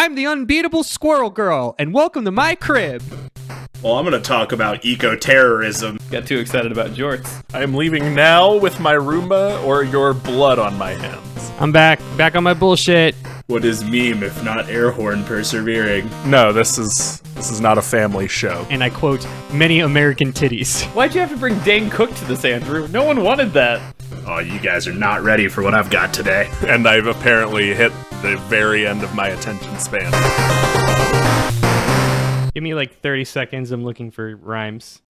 I'm the unbeatable squirrel girl, and welcome to my crib. Well, I'm going to talk about eco-terrorism. Got too excited about jorts. I am leaving now with my Roomba or your blood on my hands. I'm back on my bullshit. What is meme if not air horn persevering? No, this is not a family show. And I quote, many American titties. Why'd you have to bring Dane Cook to this, Andrew? No one wanted that. Oh, you guys are not ready for what I've got today. And I've apparently hit the very end of my attention span. Give me like 30 seconds, I'm looking for rhymes.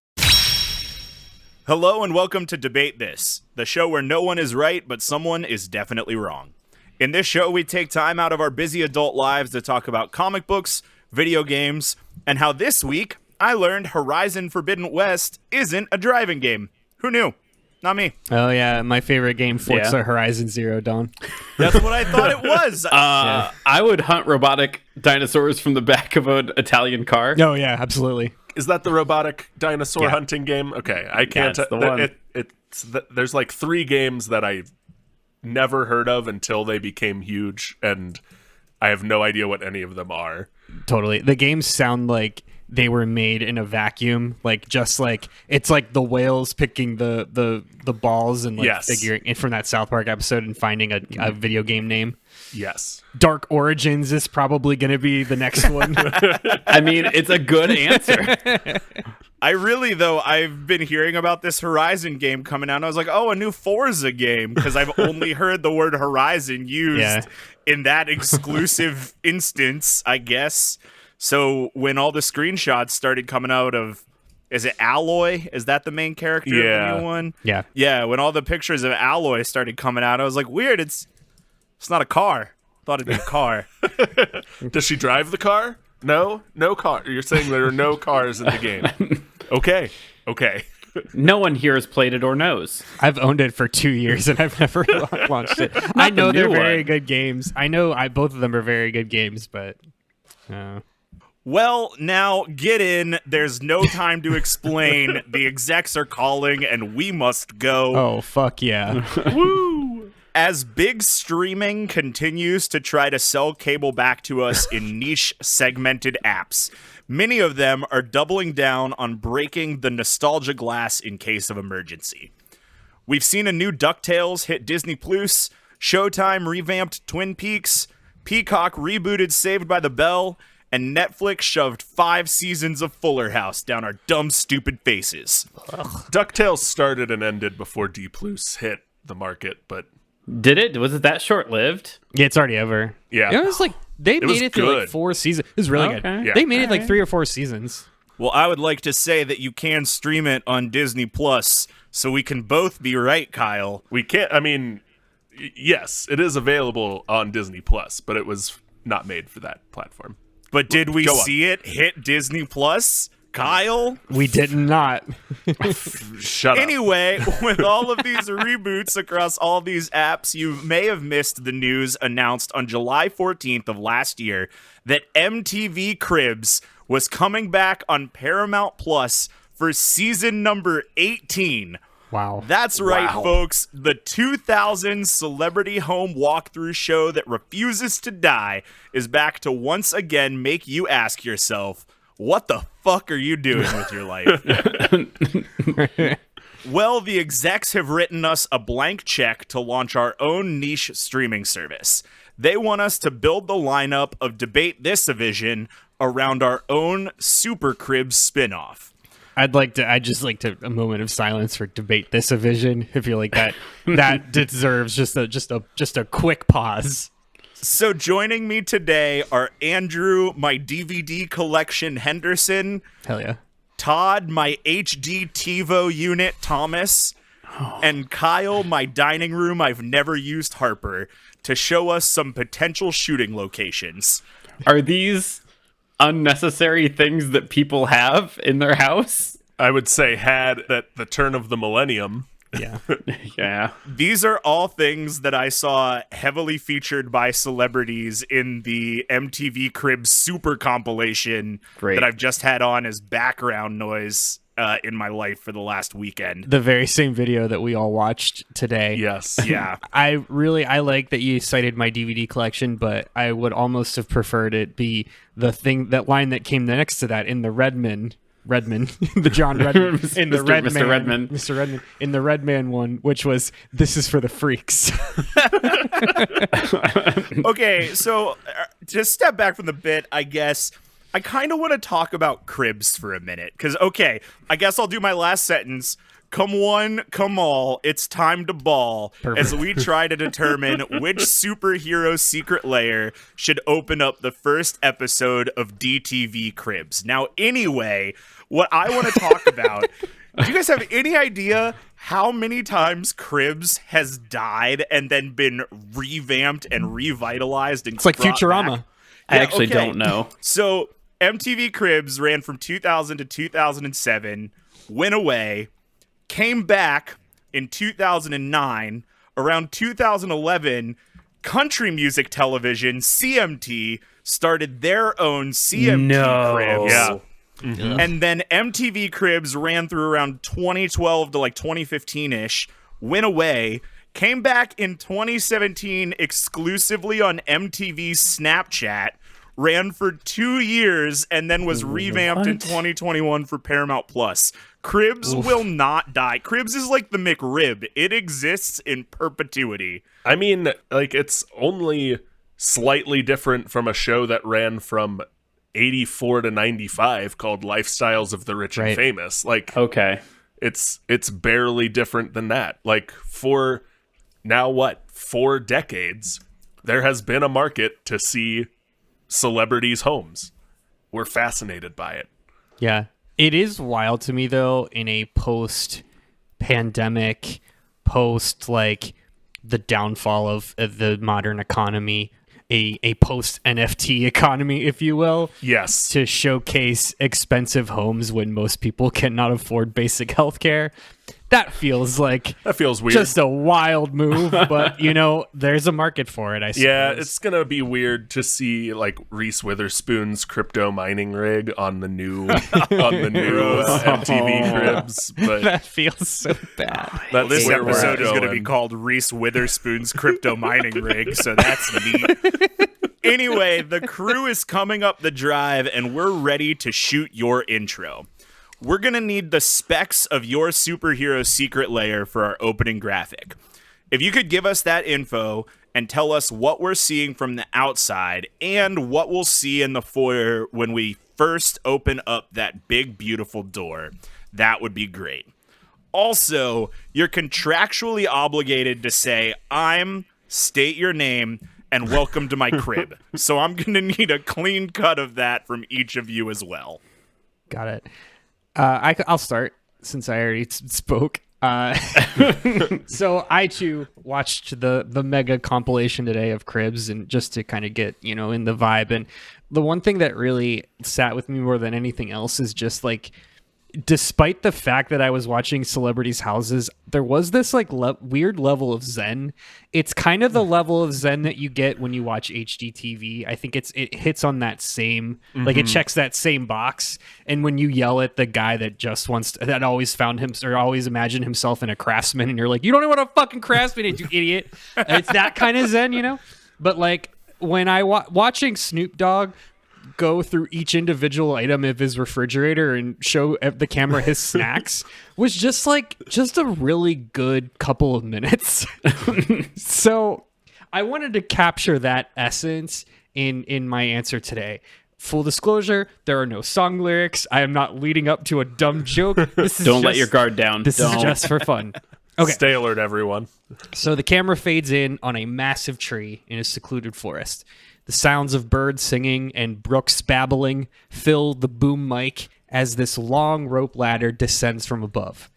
Hello and welcome to Debate This, the show where no one is right, but someone is definitely wrong. In this show, we take time out of our busy adult lives to talk about comic books, video games, and how this week I learned Horizon Forbidden West isn't a driving game. Who knew? Not me. Oh yeah, my favorite game, Forza Horizon Zero Dawn. That's what I thought it was. I would hunt robotic dinosaurs from the back of an Italian car. Oh yeah, absolutely. Is that the robotic dinosaur hunting game? Okay, I can't. That's the one. There's like 3 games that I've never heard of until they became huge, and I have no idea what any of them are. Totally. The games sound like they were made in a vacuum, like just like it's like the whales picking the balls and like figuring it from that South Park episode and finding a video game name. Yes. Dark Origins is probably going to be the next one. I mean, it's a good answer. I've been hearing about this Horizon game coming out, and I was like, oh, a new Forza game, because I've only heard the word Horizon used in that exclusive instance, I guess. So when all the screenshots started coming out of, is it Alloy? Is that the main character of the new one? Yeah. Yeah, when all the pictures of Alloy started coming out, I was like, weird, it's not a car. Thought it'd be a car. Does she drive the car? No car. You're saying there are no cars in the game. Okay. No one here has played it or knows. I've owned it for 2 years and I've never launched it. I know they're very good games. I know both of them are very good games, but Well, now get in. There's no time to explain. The execs are calling and we must go. Oh, fuck yeah. Woo! As big streaming continues to try to sell cable back to us in niche segmented apps, many of them are doubling down on breaking the nostalgia glass in case of emergency. We've seen a new DuckTales hit Disney Ploose, Showtime revamped Twin Peaks, Peacock rebooted Saved by the Bell, and Netflix shoved 5 seasons of Fuller House down our dumb, stupid faces. DuckTales started and ended before D Ploose hit the market, but... Did it? Was it that short-lived? Yeah, it's already over. Yeah. It was like, they made it through like 4 seasons. It was really good. Yeah. They made it like 3 or 4 seasons. Well, I would like to say that you can stream it on Disney Plus, so we can both be right, Kyle. We can't, I mean, yes, it is available on Disney Plus, but it was not made for that platform. But did we see it hit Disney Plus, Kyle? We did not. Shut up. Anyway, with all of these reboots across all these apps, you may have missed the news announced on July 14th of last year that MTV Cribs was coming back on Paramount Plus for season number 18. Wow. That's right, folks. The 2000 celebrity home walkthrough show that refuses to die is back to once again make you ask yourself, what the fuck are you doing with your life? Well, the execs have written us a blank check to launch our own niche streaming service. They want us to build the lineup of Debate This Division around our own Super Cribs spinoff. I'd just like to a moment of silence for Debate This Division. I feel like that deserves just a quick pause. So joining me today are Andrew, my DVD collection Henderson. Hell yeah. Todd, my HD TiVo unit Thomas. And Kyle, my dining room I've never used Harper, to show us some potential shooting locations. Are these unnecessary things that people have in their house? I would say had at the turn of the millennium. Yeah. Yeah. These are all things that I saw heavily featured by celebrities in the MTV Cribs Super compilation that I've just had on as background noise in my life for the last weekend. The very same video that we all watched today. Yes. Yeah. I like that you cited my DVD collection, but I would almost have preferred it be that line that came next to that in the Redman, the John Redman, in the Mr. Redman. Mr. Redman, in the Redman one, which was, "This is for the freaks." Okay, so just step back from the bit, I guess. I kind of want to talk about cribs for a minute, because, okay, I guess I'll do my last sentence. Come one, come all, it's time to ball. Perfect. As we try to determine which superhero secret lair should open up the first episode of DTV Cribs. Now, anyway, what I want to talk about, do you guys have any idea how many times Cribs has died and then been revamped and revitalized? And it's like Futurama. Back? I actually don't know. So MTV Cribs ran from 2000 to 2007, went away, came back in 2009. Around 2011, country music television, CMT, started their own CMT Cribs. Yeah. Mm-hmm. And then MTV Cribs ran through around 2012 to like 2015-ish, went away, came back in 2017 exclusively on MTV Snapchat, ran for 2 years, and then was revamped in 2021 for Paramount Plus. Cribs will not die. Cribs is like the McRib. It exists in perpetuity. I mean, like, it's only slightly different from a show that ran from 84 to 95 called Lifestyles of the Rich and Famous. Like, okay, it's barely different than that. Like, for now, 4 decades, there has been a market to see celebrities' homes. We're fascinated by it. Yeah. It is wild to me, though, in a post-pandemic, like the downfall of the modern economy, a post-NFT economy, if you will. Yes. To showcase expensive homes when most people cannot afford basic healthcare. That feels weird. Just a wild move, but there's a market for it, I suppose. Yeah, it's gonna be weird to see like Reese Witherspoon's crypto mining rig on the new MTV Cribs. But that feels so bad. This episode is gonna be called Reese Witherspoon's crypto mining rig, so that's neat. Anyway, the crew is coming up the drive, and we're ready to shoot your intro. We're going to need the specs of your superhero secret lair for our opening graphic. If you could give us that info and tell us what we're seeing from the outside and what we'll see in the foyer when we first open up that big, beautiful door, that would be great. Also, you're contractually obligated to say, state your name, and welcome to my crib. So I'm going to need a clean cut of that from each of you as well. Got it. I'll start since I already spoke. So I too watched the mega compilation today of Cribs, and just to kind of get in the vibe. And the one thing that really sat with me more than anything else is just like, despite the fact that I was watching celebrities' houses, there was this like weird level of zen. It's kind of the level of zen that you get when you watch HGTV. I think it hits on that same, like it checks that same box. And when you yell at the guy that just that always found him or always imagined himself in a Craftsman, and you're like, you don't know what a fucking Craftsman is, you idiot. It's that kind of zen, But like when I watching Snoop Dogg go through each individual item of his refrigerator and show the camera his snacks was just a really good couple of minutes. So I wanted to capture that essence in my answer today. Full disclosure, there are no song lyrics. I am not leading up to a dumb joke. Don't let your guard down. This is just for fun. Okay. Stay alert, everyone. So the camera fades in on a massive tree in a secluded forest. The sounds of birds singing and brooks babbling fill the boom mic as this long rope ladder descends from above.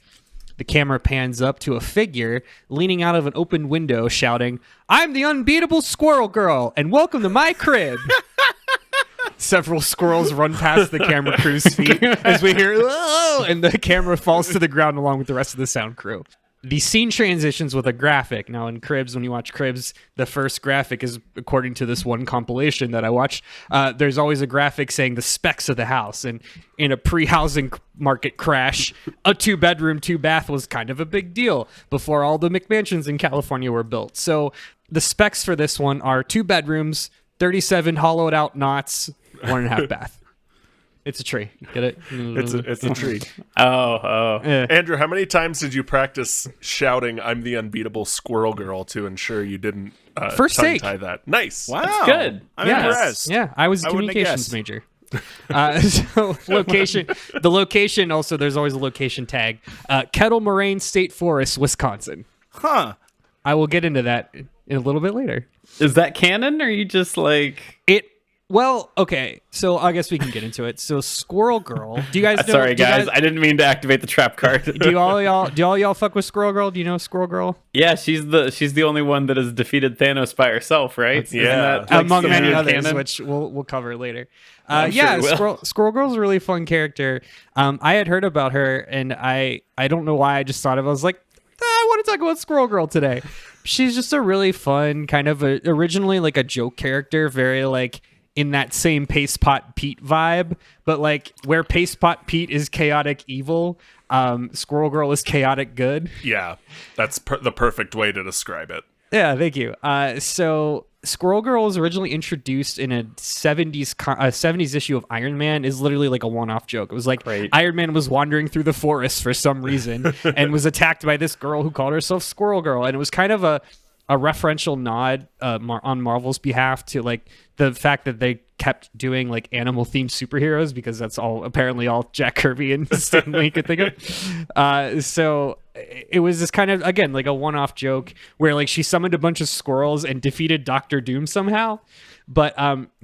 The camera pans up to a figure leaning out of an open window shouting, "I'm the unbeatable squirrel girl, and welcome to my crib." Several squirrels run past the camera crew's feet as we hear, "Oh!" and the camera falls to the ground along with the rest of the sound crew. the scene transitions with a graphic. Now in Cribs, when you watch Cribs, the first graphic is, according to this one compilation that I watched, there's always a graphic saying the specs of the house. And in a pre-housing market crash, a 2-bedroom, 2-bath was kind of a big deal before all the McMansions in California were built. So the specs for this one are 2 bedrooms, 37 hollowed out knots, 1.5 bath. It's a tree. Get it? It's a tree. Oh. Andrew, how many times did you practice shouting "I'm the unbeatable squirrel girl" to ensure you didn't First take. tongue-tie that? Nice. Wow. That's good. I'm Yes. impressed. Yeah, I was a wouldn't have communications guessed. major. So the location also, there's always a location tag. Kettle Moraine State Forest, Wisconsin. Huh. I will get into that in a little bit later. Is that canon, or are you just like... Well, okay, so I guess we can get into it. So Squirrel Girl, do you guys know? Sorry, guys. I didn't mean to activate the trap card. do all y'all fuck with Squirrel Girl? Do you know Squirrel Girl? Yeah, she's the only one that has defeated Thanos by herself, right? Isn't that, like, Among many standard others, canon? which we'll cover later. I'm sure we will. Squirrel Girl's a really fun character. I had heard about her, and I don't know why, I just thought of it. I was like, I want to talk about Squirrel Girl today. She's just a really fun kind of originally like a joke character, very like in that same Paste Pot Pete vibe, but like where Paste Pot Pete is chaotic evil, Squirrel Girl is chaotic good. Yeah, that's the perfect way to describe it. Yeah, thank you. So Squirrel Girl was originally introduced in a 70s issue of Iron Man. Is literally like a one-off joke. It was like Iron Man was wandering through the forest for some reason and was attacked by this girl who called herself Squirrel Girl, and it was kind of a referential nod on Marvel's behalf to like the fact that they kept doing like animal themed superheroes, because that's apparently all Jack Kirby and Stan Lee could think of. So it was this kind of, again, like a one-off joke where like she summoned a bunch of squirrels and defeated Doctor Doom somehow. But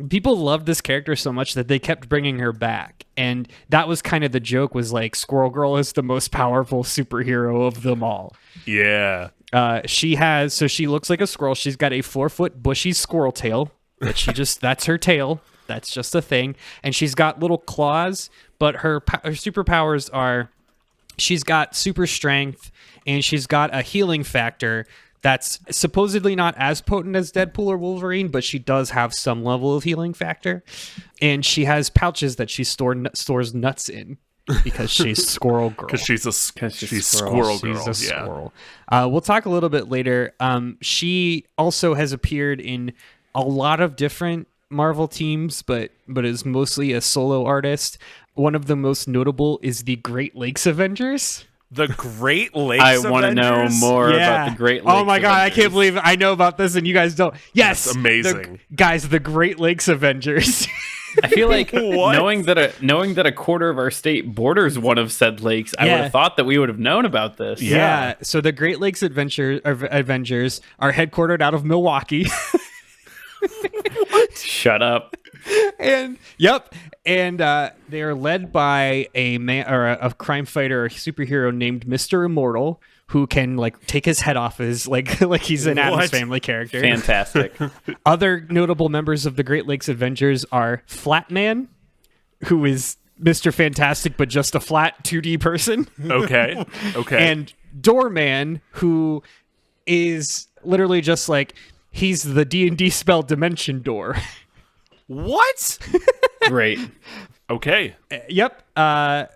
people loved this character so much that they kept bringing her back. And that was kind of the joke, was like Squirrel Girl is the most powerful superhero of them all. Yeah. She looks like a squirrel. She's got a 4-foot bushy squirrel tail that that's her tail. That's just a thing. And she's got little claws, but her superpowers are, she's got super strength and she's got a healing factor that's supposedly not as potent as Deadpool or Wolverine, but she does have some level of healing factor. And she has pouches that she stores nuts in. Because she's Squirrel Girl. Because she's Squirrel Girl. She's a squirrel. We'll talk a little bit later. She also has appeared in a lot of different Marvel teams, but is mostly a solo artist. One of the most notable is the Great Lakes Avengers. The Great Lakes I want to know more about the Great Lakes Oh my God, Avengers. I can't believe I know about this and you guys don't. Yes. That's amazing. The Great Lakes Avengers. I feel like knowing that a quarter of our state borders one of said lakes, I would have thought that we would have known about this. Yeah. So the Great Lakes Avengers are headquartered out of Milwaukee. Shut up. And they are led by a man or a crime fighter or superhero named Mr. Immortal, who can like take his head off his like he's an Addams Family character. Fantastic. Other notable members of the Great Lakes Avengers are Flatman, who is Mr. Fantastic but just a flat 2D person. Okay. And Doorman, who is literally just like, he's the D&D spell Dimension Door. What? Great. Okay. Yep.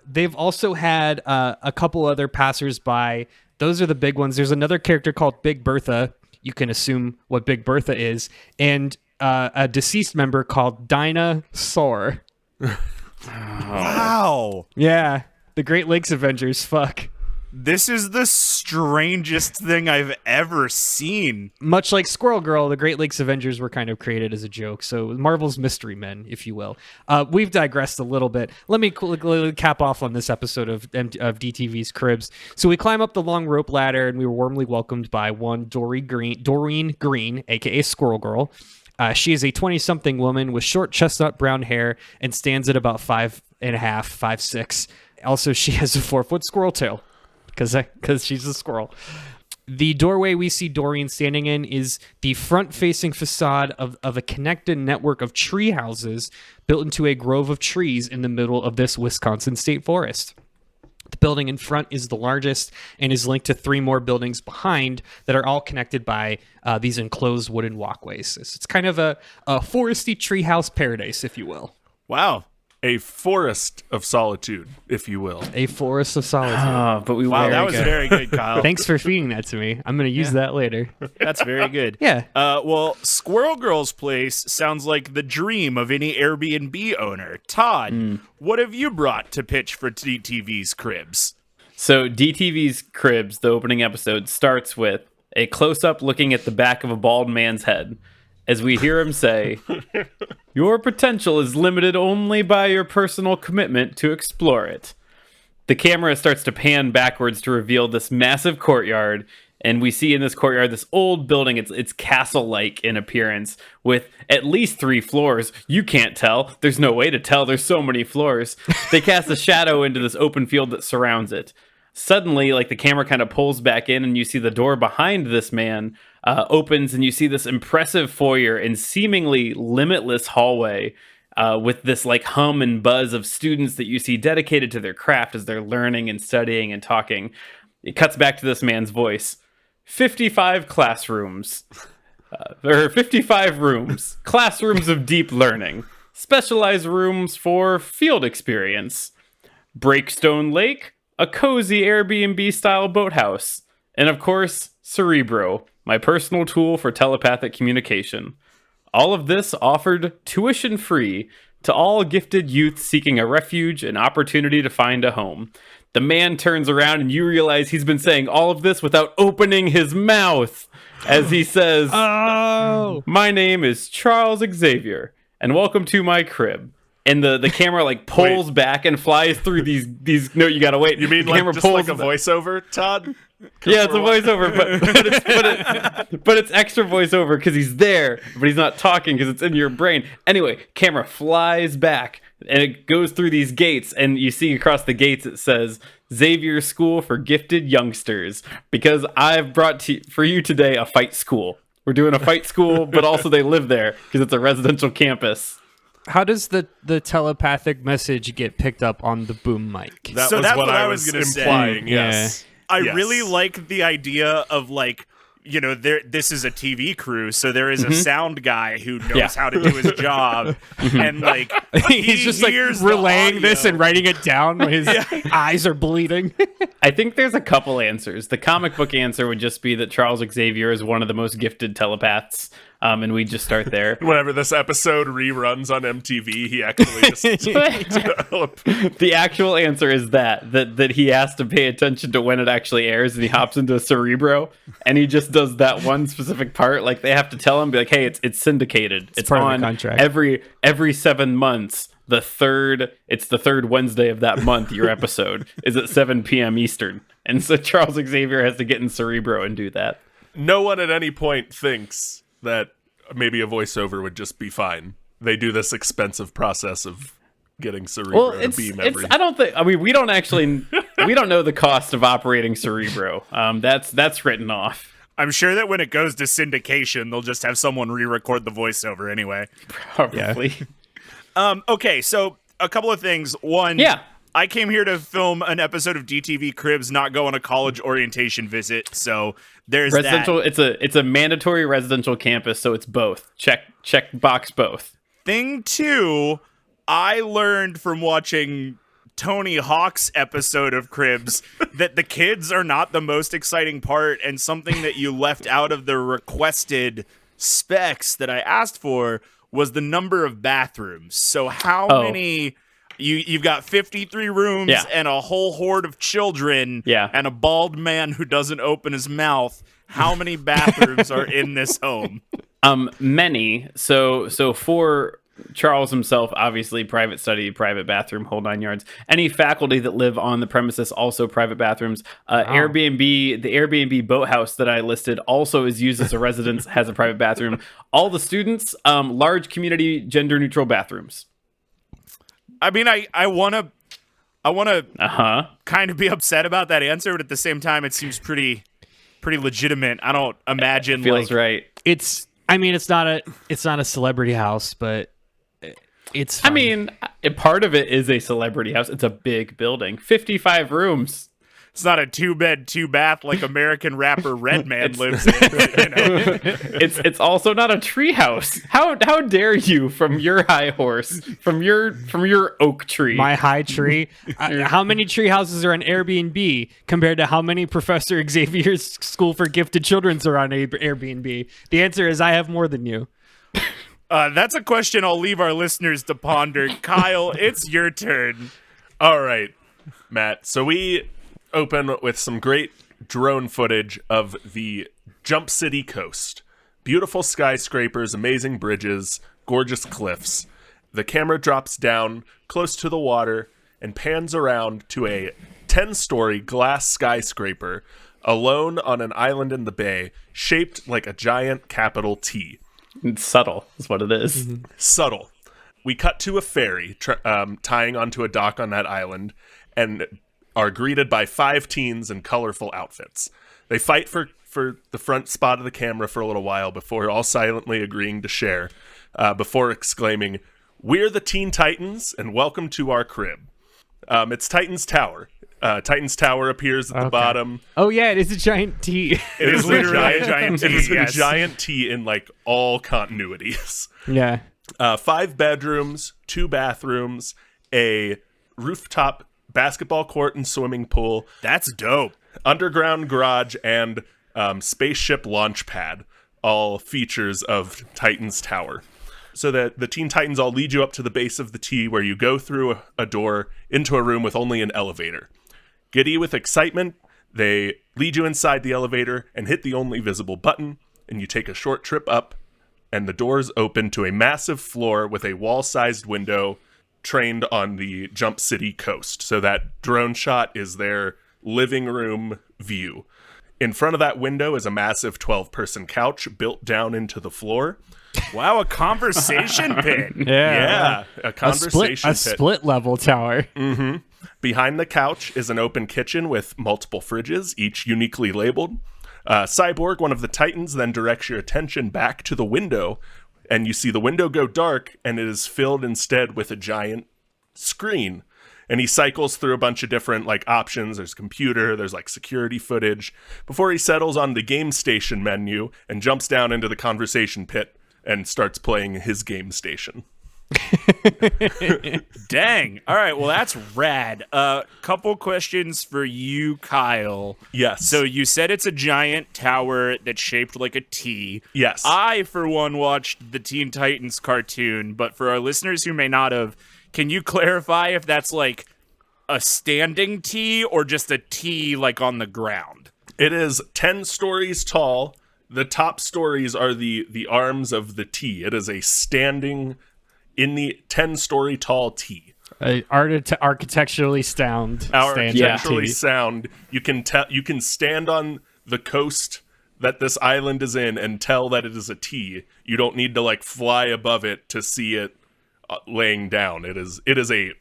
They've also had a couple other passersby. Those are the big ones. There's another character called Big Bertha. You can assume what Big Bertha is. And a deceased member called Dinah Soar. Wow. Yeah. The Great Lakes Avengers. Fuck. This is the strangest thing I've ever seen. Much like Squirrel Girl, the Great Lakes Avengers were kind of created as a joke. So Marvel's Mystery Men, if you will. We've digressed a little bit. Let me cap off on this episode of DTV's Cribs. So we climb up the long rope ladder, and we were warmly welcomed by one Doreen Green, a.k.a. Squirrel Girl. She is a 20-something woman with short chestnut brown hair and stands at about 5'5", 5'6". Also, she has a 4-foot squirrel tail. Because she's a squirrel. The doorway we see Doreen standing in is the front-facing facade of a connected network of tree houses built into a grove of trees in the middle of this Wisconsin state forest. The building in front is the largest and is linked to 3 more buildings behind that are all connected by these enclosed wooden walkways. It's kind of a foresty treehouse paradise, if you will. Wow. A forest of solitude, if you will. A forest of solitude. Wow, that was very good, Kyle. Thanks for feeding that to me. I'm going to use that later. That's very good. Yeah. Well, Squirrel Girl's place sounds like the dream of any Airbnb owner. Todd, what have you brought to pitch for DTV's Cribs? So DTV's Cribs, the opening episode, starts with a close-up looking at the back of a bald man's head, as we hear him say, "Your potential is limited only by your personal commitment to explore it." The camera starts to pan backwards to reveal this massive courtyard, and we see in this courtyard this old building. It's castle-like in appearance, with at least 3 floors. You can't tell. There's no way to tell. There's so many floors. They cast a shadow into this open field that surrounds it. Suddenly, like, the camera kind of pulls back in, and you see the door behind this man opens, and you see this impressive foyer and seemingly limitless hallway with this like hum and buzz of students that you see dedicated to their craft as they're learning and studying and talking. It cuts back to this man's voice. 55 classrooms. There are 55 rooms. Classrooms of deep learning. Specialized rooms for field experience. Breakstone Lake. A cozy Airbnb-style boathouse. And of course, Cerebro, my personal tool for telepathic communication. All of this offered tuition-free to all gifted youth seeking a refuge and opportunity to find a home. The man turns around and you realize he's been saying all of this without opening his mouth as he says, "Oh, my name is Charles Xavier, and welcome to my crib." And the camera like pulls back and flies through these. No, you gotta wait. You mean the like camera just pulls like a voiceover, Todd? Yeah, it's a voiceover, but it's extra voiceover because he's there, but he's not talking because it's in your brain. Anyway, camera flies back and it goes through these gates, and you see across the gates it says Xavier School for Gifted Youngsters, because I've brought for you today a fight school. We're doing a fight school, but also they live there because it's a residential campus. How does the telepathic message get picked up on the boom mic? That's what I was going to implying. say. Yes. I really like the idea of like, you know, this is a TV crew, so there is a sound guy who knows how to do his job, and like he's just like relaying this and writing it down when his eyes are bleeding. I think there's a couple answers. The comic book answer would just be that Charles Xavier is one of the most gifted telepaths. And we just start there. Whenever this episode reruns on MTV, he actually just The actual answer is that he has to pay attention to when it actually airs, and he hops into a Cerebro, and he just does that one specific part. Like, they have to tell him, be like, hey, it's syndicated. It's part on of the contract. every 7 months. It's the third Wednesday of that month. Your episode is at 7 p.m. Eastern, and so Charles Xavier has to get in Cerebro and do that. No one at any point thinks that maybe a voiceover would just be fine. They do this expensive process of getting Cerebro to beam every... I don't think... I mean, we don't know the cost of operating Cerebro. That's written off. I'm sure that when it goes to syndication, they'll just have someone re-record the voiceover anyway. Probably. Okay, so a couple of things. One, I came here to film an episode of DTV Cribs, not go on a college orientation visit. So there's residential. that. It's a mandatory residential campus, so it's both. Check box both. Thing 2, I learned from watching Tony Hawk's episode of Cribs that the kids are not the most exciting part, and something that you left out of the requested specs that I asked for was the number of bathrooms. So how many... You've got 53 rooms and a whole horde of children and a bald man who doesn't open his mouth. How many bathrooms are in this home? Many. So for Charles himself, obviously private study, private bathroom, whole 9 yards. Any faculty that live on the premises, also private bathrooms. Airbnb, the Airbnb boathouse that I listed also is used as a residence, has a private bathroom. All the students, large community, gender neutral bathrooms. I mean, I want to kind of be upset about that answer, but at the same time, it seems pretty legitimate. I don't imagine feels right. It's not a celebrity house, but it's fine. I mean, Part of it is a celebrity house. It's a big building, 55 rooms. It's not a 2-bed, 2-bath like American rapper Redman lives in. You know? It's also not a tree house. How dare you from your high horse, from your oak tree? My high tree. How many tree houses are on Airbnb compared to how many Professor Xavier's School for Gifted Children are on Airbnb? The answer is I have more than you. That's a question I'll leave our listeners to ponder. Kyle, it's your turn. All right, Matt. So we open with some great drone footage of the Jump City coast. Beautiful skyscrapers, amazing bridges, gorgeous cliffs. The camera drops down close to the water and pans around to a 10-story glass skyscraper alone on an island in the bay, shaped like a giant capital T. It's subtle is what it is. Mm-hmm. Subtle. We cut to a ferry tying onto a dock on that island and are greeted by 5 teens in colorful outfits. They fight for the front spot of the camera for a little while before all silently agreeing to share, before exclaiming, "We're the Teen Titans, and welcome to our crib." It's Titan's Tower. Titan's Tower appears at the bottom. Oh, yeah, it is a giant T. It is literally a giant T. It is yes. a giant T in, like, all continuities. Yeah. 5 bedrooms, 2 bathrooms, a rooftop basketball court and swimming pool, That's dope. underground garage, and spaceship launch pad, all features of Titan's Tower. So that the Teen Titans all lead you up to the base of the T, where you go through a door into a room with only an elevator. Giddy with excitement, they lead you inside the elevator and hit the only visible button, and you take a short trip up, and the doors open to a massive floor with a wall-sized window trained on the Jump City coast. So that drone shot is their living room view. In front of that window is a massive 12-person couch built down into the floor. Wow, a conversation pit. Yeah, a conversation a pit. split level tower. Behind the couch is an open kitchen with multiple fridges, each uniquely labeled. Cyborg, one of the Titans, then directs your attention back to the window, and you see the window go dark, and it is filled instead with a giant screen. And he cycles through a bunch of different, like, options. There's computer, there's, like, security footage, before he settles on the game station menu and jumps down into the conversation pit and starts playing his game station. Dang. All right, well, that's rad. Couple questions for you, Kyle. Yes. So you said it's a giant tower that's shaped like a T. Yes. I, for one, watched the Teen Titans cartoon, but for our listeners who may not have, can you clarify if that's like a standing T or just a T like on the ground? It is 10 stories tall. The top stories are the arms of the T. It is a standing in the 10-story tall T. Architecturally sound. Architecturally sound. You can stand on the coast that this island is in and tell that it is a T. You don't need to, like, fly above it to see it laying down. It is a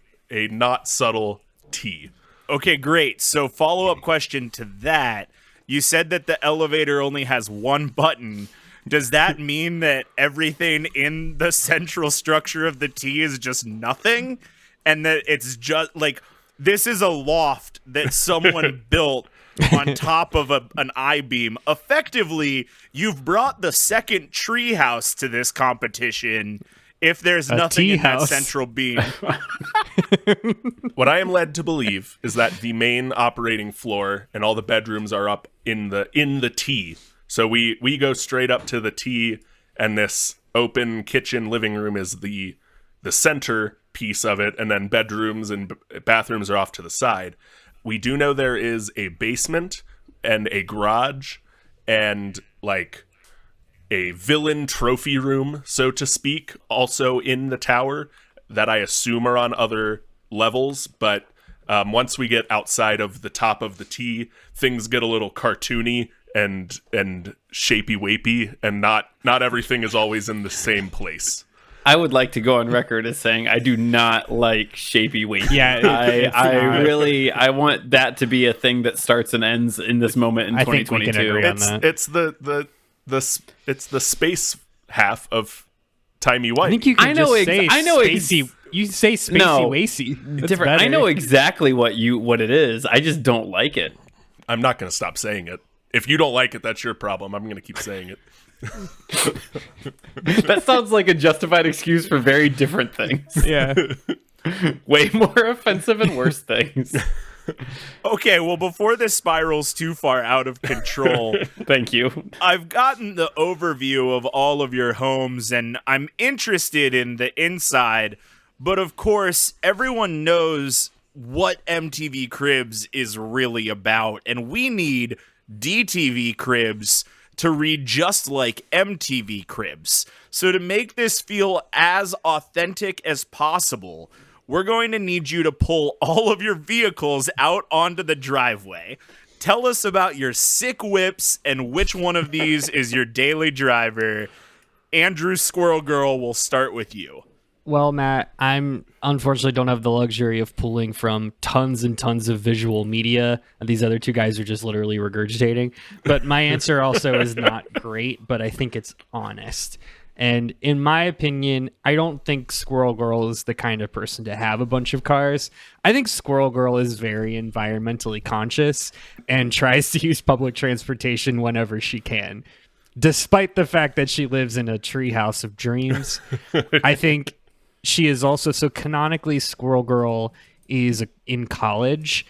not subtle T. Okay, great. So follow-up question to that. You said that the elevator only has one button. Does that mean that everything in the central structure of the T is just nothing? And that it's just, like, this is a loft that someone built on top of an I-beam. Effectively, you've brought the second treehouse to this competition if there's nothing in that central beam. What I am led to believe is that the main operating floor and all the bedrooms are up in the T. So we go straight up to the T, and this open kitchen living room is the center piece of it, and then bedrooms and bathrooms are off to the side. We do know there is a basement and a garage and, like, a villain trophy room, so to speak, also in the tower that I assume are on other levels. But once we get outside of the top of the T, things get a little cartoony and shapey-wapey, and not everything is always in the same place. I would like to go on record as saying I do not like shapey weight. Yeah, I want that to be a thing that starts and ends in this moment in 2022. Think we can agree on that. It's the space half of timey-wimey. I think you can I know just say I know spacey. You say spacey No. wacy. That's Different. better. I know exactly what it is. I just don't like it. I'm not going to stop saying it. If you don't like it, that's your problem. I'm going to keep saying it. That sounds like a justified excuse for very different things. Yeah. Way more offensive and worse things. Okay, well, before this spirals too far out of control, Thank you. I've gotten the overview of all of your homes, and I'm interested in the inside. But of course, everyone knows what MTV Cribs is really about, and we need DTV Cribs to read just like MTV Cribs. So to make this feel as authentic as possible, we're going to need you to pull all of your vehicles out onto the driveway. Tell us about your sick whips and which one of these is your daily driver. Andrew Squirrel Girl, we'll start with you. Well, Matt, I'm unfortunately don't have the luxury of pulling from tons and tons of visual media. These other two guys are just literally regurgitating. But my answer also is not great, but I think it's honest. And in my opinion, I don't think Squirrel Girl is the kind of person to have a bunch of cars. I think Squirrel Girl is very environmentally conscious and tries to use public transportation whenever she can. Despite the fact that she lives in a treehouse of dreams, I think she is also, so canonically Squirrel Girl is in college,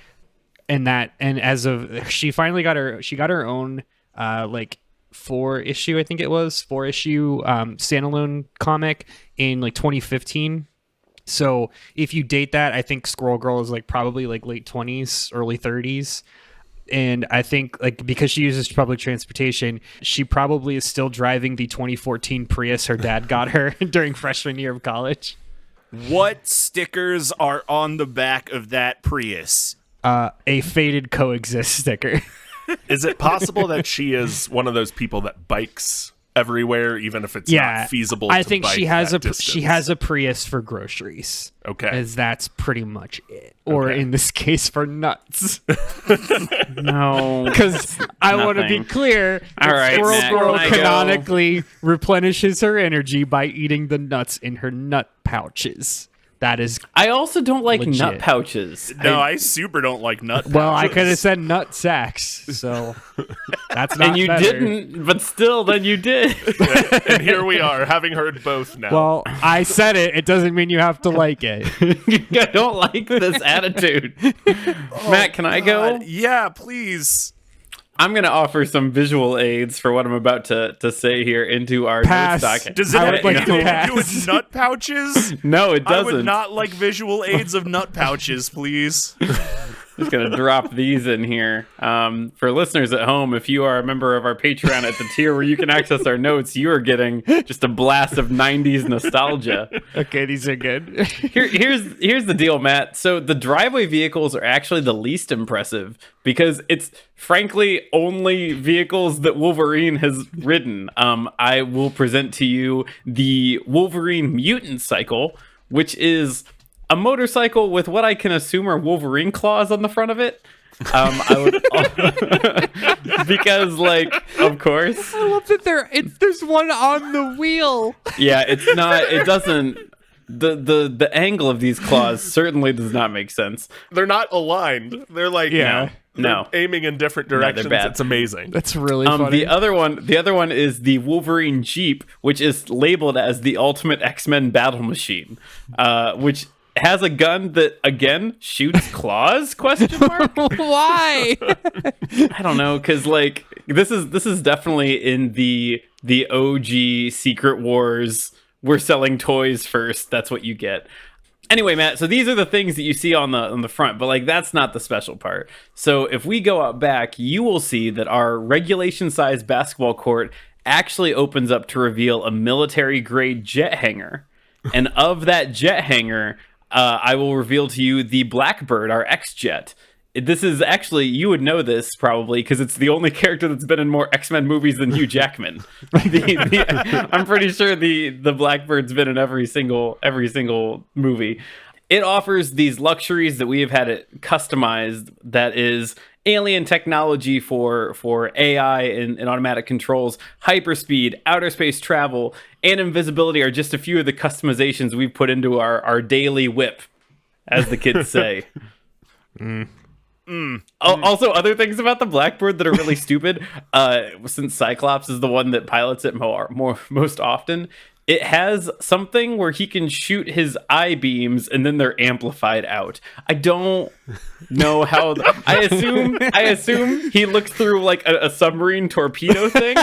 and as of she finally got her own like 4-issue standalone comic in like 2015. So if you date that, I think Squirrel Girl is like probably like late 20s, early 30s. And I think like because she uses public transportation, she probably is still driving the 2014 Prius her dad got her during freshman year of college. What stickers are on the back of that Prius? A faded coexist sticker. Is it possible that she is one of those people that bikes everywhere, even if it's not feasible? I think she has distance? a Prius for groceries. Okay, as that's pretty much it. Or in this case, for nuts. No, because I want to be clear. All right, Squirrel Matt, Girl can I canonically replenishes her energy by eating the nuts in her nut pouches. That is. I also don't like legit. Nut pouches. No, I super don't like nut pouches. Well, I could have said nut sacks, so that's not And you better. didn't, but still, then you did. and here we are, having heard both now. Well, I said it. It doesn't mean you have to like it. I don't like this attitude. Matt, can I go? Yeah, please. I'm going to offer some visual aids for what I'm about to say here into our Pass. notes document. Does it I have would like anything to to pass. do with nut pouches? No, it I doesn't. would not like visual aids of nut pouches, please. Just going to drop these in here. For listeners at home, if you are a member of our Patreon at the tier where you can access our notes, you are getting just a blast of 90s nostalgia. Okay, these are good. Here's the deal, Matt. So the driveway vehicles are actually the least impressive because it's frankly only vehicles that Wolverine has ridden. I will present to you the Wolverine Mutant Cycle, which is a motorcycle with what I can assume are Wolverine claws on the front of it. Because, like, of course. I love that there's one on the wheel. Yeah, it's not. It doesn't. The angle of these claws certainly does not make sense. they're not aligned. They're like Yeah. No. aiming in different directions. bad. It's amazing. That's really funny. The other one is the Wolverine Jeep, which is labeled as the Ultimate X-Men Battle Machine, which has a gun that again shoots claws? Question mark. Why? I don't know, because like this is definitely in the OG Secret Wars. We're selling toys first. That's what you get. Anyway, Matt, so these are the things that you see on the front, but like that's not the special part. So if we go out back, you will see that our regulation size basketball court actually opens up to reveal a military grade jet hangar. And of that jet hangar, I will reveal to you the Blackbird, our X-Jet. This is actually, you would know this probably because it's the only character that's been in more X-Men movies than Hugh Jackman. I'm pretty sure the Blackbird's been in every single movie. It offers these luxuries that we have had it customized. That is alien technology for AI and automatic controls, hyperspeed, outer space travel, and invisibility are just a few of the customizations we've put into our daily whip, as the kids say. Also, other things about the Blackbird that are really stupid, since Cyclops is the one that pilots it most often, it has something where he can shoot his eye beams and then they're amplified out. I don't know how. I assume he looks through like a submarine torpedo thing,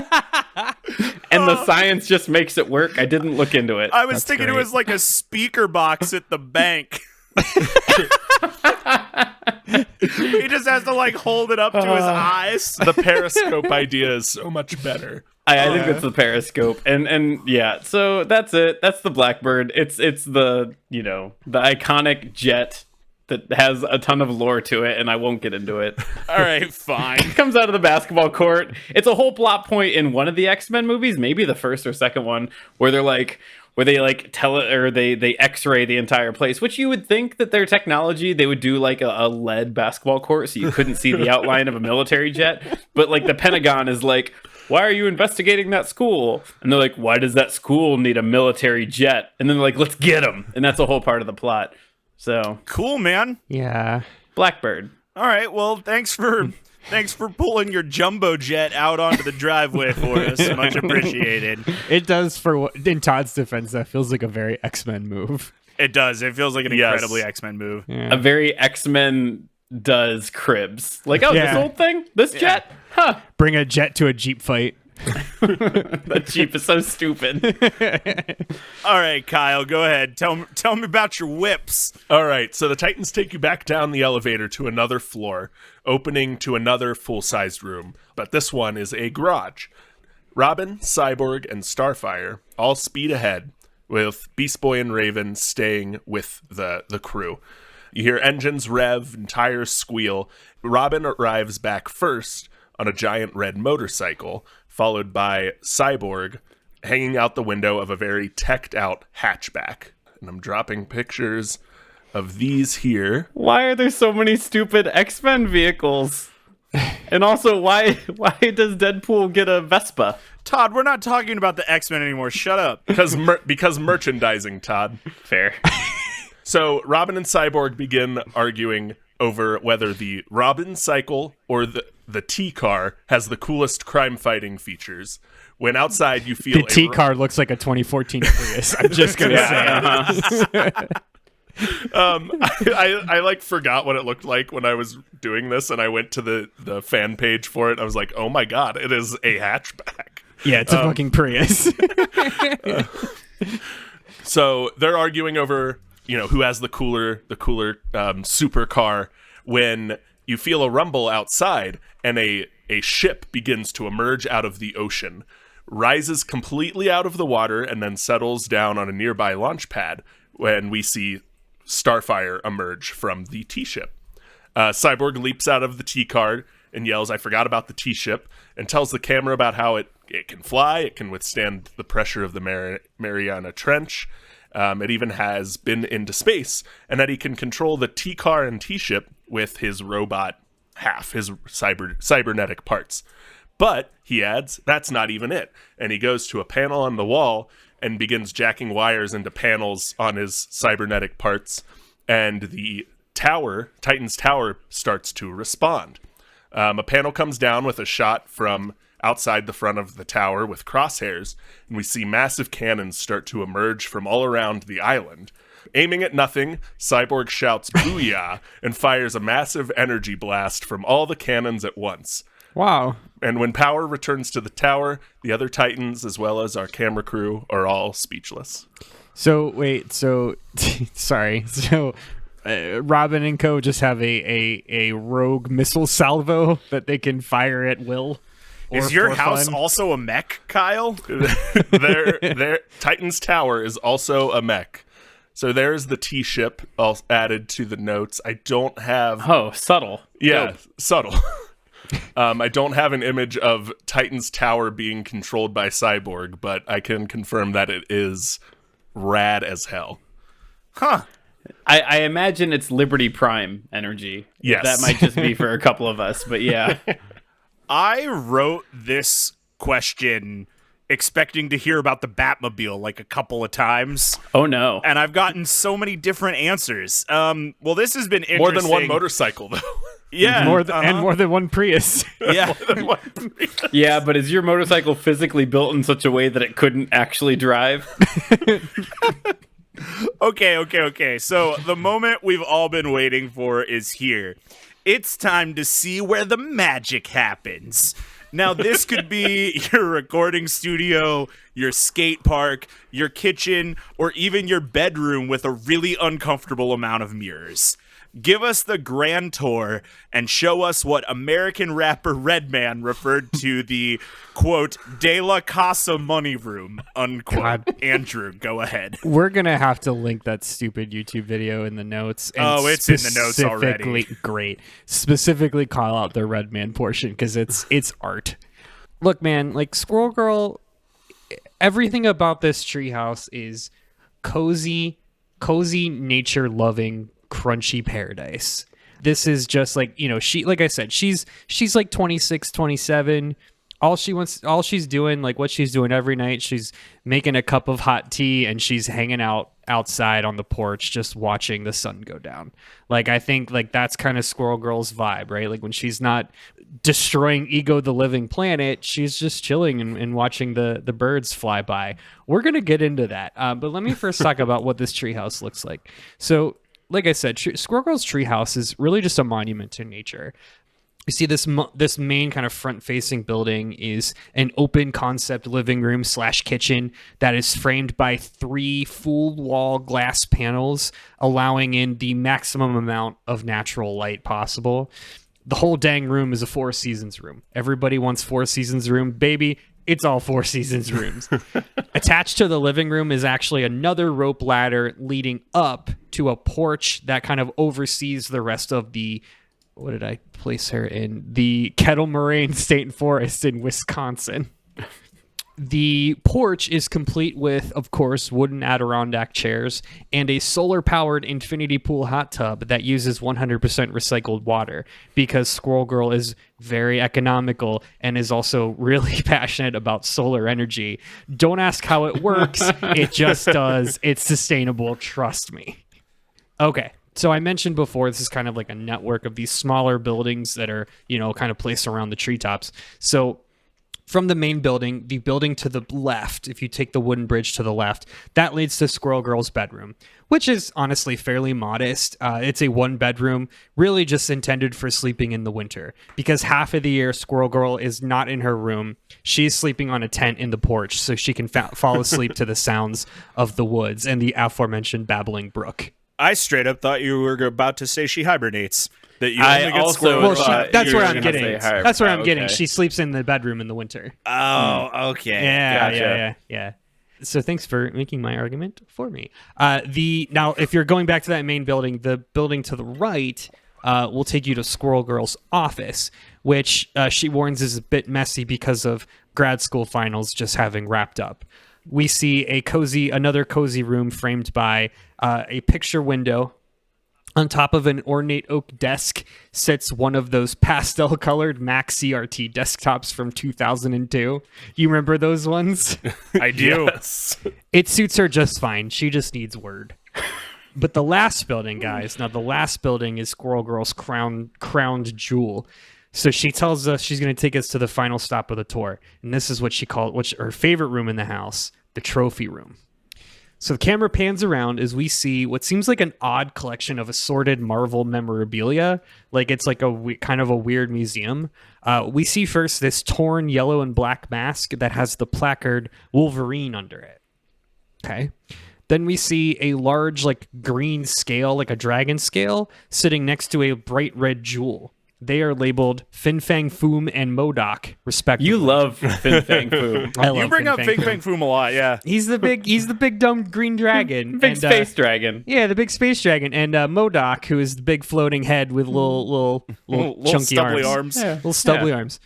and the science just makes it work. I didn't look into it. I was thinking great. It was like a speaker box at the bank. He just has to like hold it up to his eyes. The periscope idea is so much better. I think it's the periscope, and yeah. So that's it. That's the Blackbird. It's the the iconic jet that has a ton of lore to it, and I won't get into it. All right, fine. It comes out of the basketball court. It's a whole plot point in one of the X-Men movies, maybe the first or second one, where they tell it, or they X-ray the entire place, which you would think that their technology, they would do like a lead basketball court so you couldn't see the outline of a military jet. But like the Pentagon is like, why are you investigating that school? And they're like, why does that school need a military jet? And then they're like, let's get them. And that's a whole part of the plot. So cool, man. Yeah. Blackbird. All right. Well, thanks for pulling your jumbo jet out onto the driveway for us. Much appreciated. It does, in Todd's defense, that feels like a very X-Men move. It does. It feels like an incredibly X-Men move. Yeah. A very X-Men does cribs. Like, this old thing? This jet? Huh. Bring a jet to a Jeep fight. That Jeep is so stupid. All right, Kyle, go ahead. Tell me about your whips. All right, so the Titans take you back down the elevator to another floor, opening to another full-sized room. But this one is a garage. Robin, Cyborg, and Starfire all speed ahead, with Beast Boy and Raven staying with the crew. You hear engines rev and tires squeal. Robin arrives back first on a giant red motorcycle, followed by Cyborg hanging out the window of a very teched out hatchback. And I'm dropping pictures of these here. Why are there so many stupid X-Men vehicles? And also, why does Deadpool get a Vespa? Todd, we're not talking about the X-Men anymore. Shut up. Because merchandising, Todd. Fair. So Robin and Cyborg begin arguing over whether the Robin cycle or the T-car has the coolest crime-fighting features. When outside, you feel the T-car looks like a 2014 Prius. I'm just gonna say. I like forgot what it looked like when I was doing this, and I went to the fan page for it. I was like, oh my god, it is a hatchback. Yeah, it's a fucking Prius. So they're arguing over who has the cooler supercar, when you feel a rumble outside and a ship begins to emerge out of the ocean, rises completely out of the water, and then settles down on a nearby launch pad when we see Starfire emerge from the T-ship. Cyborg leaps out of the T-car and yells, I forgot about the T-ship, and tells the camera about how it can fly, it can withstand the pressure of the Mariana Trench. It even has been into space, and that he can control the T-car and T-ship with his robot half, his cybernetic parts. But, he adds, that's not even it. And he goes to a panel on the wall and begins jacking wires into panels on his cybernetic parts, and the tower, Titan's tower, starts to respond. A panel comes down with a shot from outside the front of the tower with crosshairs, and we see massive cannons start to emerge from all around the island. Aiming at nothing, Cyborg shouts "Booyah!" and fires a massive energy blast from all the cannons at once. Wow. And when power returns to the tower, the other Titans, as well as our camera crew, are all speechless. So, wait, sorry. So, Robin and co. just have a rogue missile salvo that they can fire at will? Is your house also a mech, Kyle? Their Titan's tower is also a mech. So there's the T-ship all added to the notes. I don't have... Oh, subtle. Yeah, dope. Subtle. I don't have an image of Titan's tower being controlled by Cyborg, but I can confirm that it is rad as hell. Huh. I imagine it's Liberty Prime energy. Yes. That might just be for a couple of us, but yeah. I wrote this question expecting to hear about the Batmobile like a couple of times. Oh no. And I've gotten so many different answers. Well, this has been interesting. More than one motorcycle, though. Yeah. And more than one Prius. Yeah. Yeah, but is your motorcycle physically built in such a way that it couldn't actually drive? Okay. So the moment we've all been waiting for is here. It's time to see where the magic happens. Now, this could be your recording studio, your skate park, your kitchen, or even your bedroom with a really uncomfortable amount of mirrors. Give us the grand tour and show us what American rapper Redman referred to the, quote, De La Casa money room, unquote. God. Andrew, go ahead. We're going to have to link that stupid YouTube video in the notes. And It's in the notes already. Great. Specifically call out the Redman portion because it's art. Look, man, like Squirrel Girl, everything about this treehouse is cozy, nature-loving, crunchy paradise. This is just like, she, like I said, she's like 26, 27. All she's doing, like what she's doing every night, she's making a cup of hot tea and she's hanging out outside on the porch just watching the sun go down. Like, I think like that's kind of Squirrel Girl's vibe, right? Like when she's not destroying Ego the Living Planet, she's just chilling and watching the birds fly by. We're going to get into that. But let me first talk about what this treehouse looks like. So, like I said, Squirrel Girl's treehouse is really just a monument to nature. You see this main kind of front-facing building is an open concept living room / kitchen that is framed by 3 full-wall glass panels, allowing in the maximum amount of natural light possible. The whole dang room is a 4 Seasons room. Everybody wants 4 Seasons room. Baby, it's all 4 Seasons rooms. Attached to the living room is actually another rope ladder leading up to a porch that kind of oversees the rest of the, what did I place her in? The Kettle Moraine State Forest in Wisconsin. The porch is complete with, of course, wooden Adirondack chairs and a solar-powered infinity pool hot tub that uses 100% recycled water because Squirrel Girl is very economical and is also really passionate about solar energy. Don't ask how it works. It just does. It's sustainable. Trust me. Okay. So I mentioned before, this is kind of like a network of these smaller buildings that are, kind of placed around the treetops. So from the main building, the building to the left, if you take the wooden bridge to the left, that leads to Squirrel Girl's bedroom, which is honestly fairly modest. It's a 1-bedroom, really just intended for sleeping in the winter, because half of the year Squirrel Girl is not in her room. She's sleeping on a tent in the porch so she can fall asleep to the sounds of the woods and the aforementioned babbling brook. I straight up thought you were about to say she hibernates. That you I only get also squirrel. thought That's you where were I'm gonna getting. say hibernate. That's where I'm getting. Okay. She sleeps in the bedroom in the winter. Oh, okay. Yeah, Gotcha. yeah. So thanks for making my argument for me. Now, if you're going back to that main building, the building to the right will take you to Squirrel Girl's office, which she warns is a bit messy because of grad school finals just having wrapped up. We see another cozy room framed by a picture window. On top of an ornate oak desk sits one of those pastel-colored Mac CRT desktops from 2002. You remember those ones? I do. Yes. It suits her just fine. She just needs Word. But the last building, guys, the last building is Squirrel Girl's crowned jewel. So she tells us she's going to take us to the final stop of the tour. And this is what she called, her favorite room in the house, the trophy room. So the camera pans around as we see what seems like an odd collection of assorted Marvel memorabilia. Like it's like kind of a weird museum. We see first this torn yellow and black mask that has the placard Wolverine under it. Okay. Then we see a large like green scale, like a dragon scale, sitting next to a bright red jewel. They are labeled Fin Fang Foom and MODOK, respectively. You love Fin Fang Foom. I love You bring Fin up Fang Fin Foom. Fang Foom a lot, yeah. He's the big dumb green dragon. Big space dragon. Yeah, the big space dragon. And MODOK, who is the big floating head with little chunky stubbly arms. arms. Yeah. Little stubbly arms.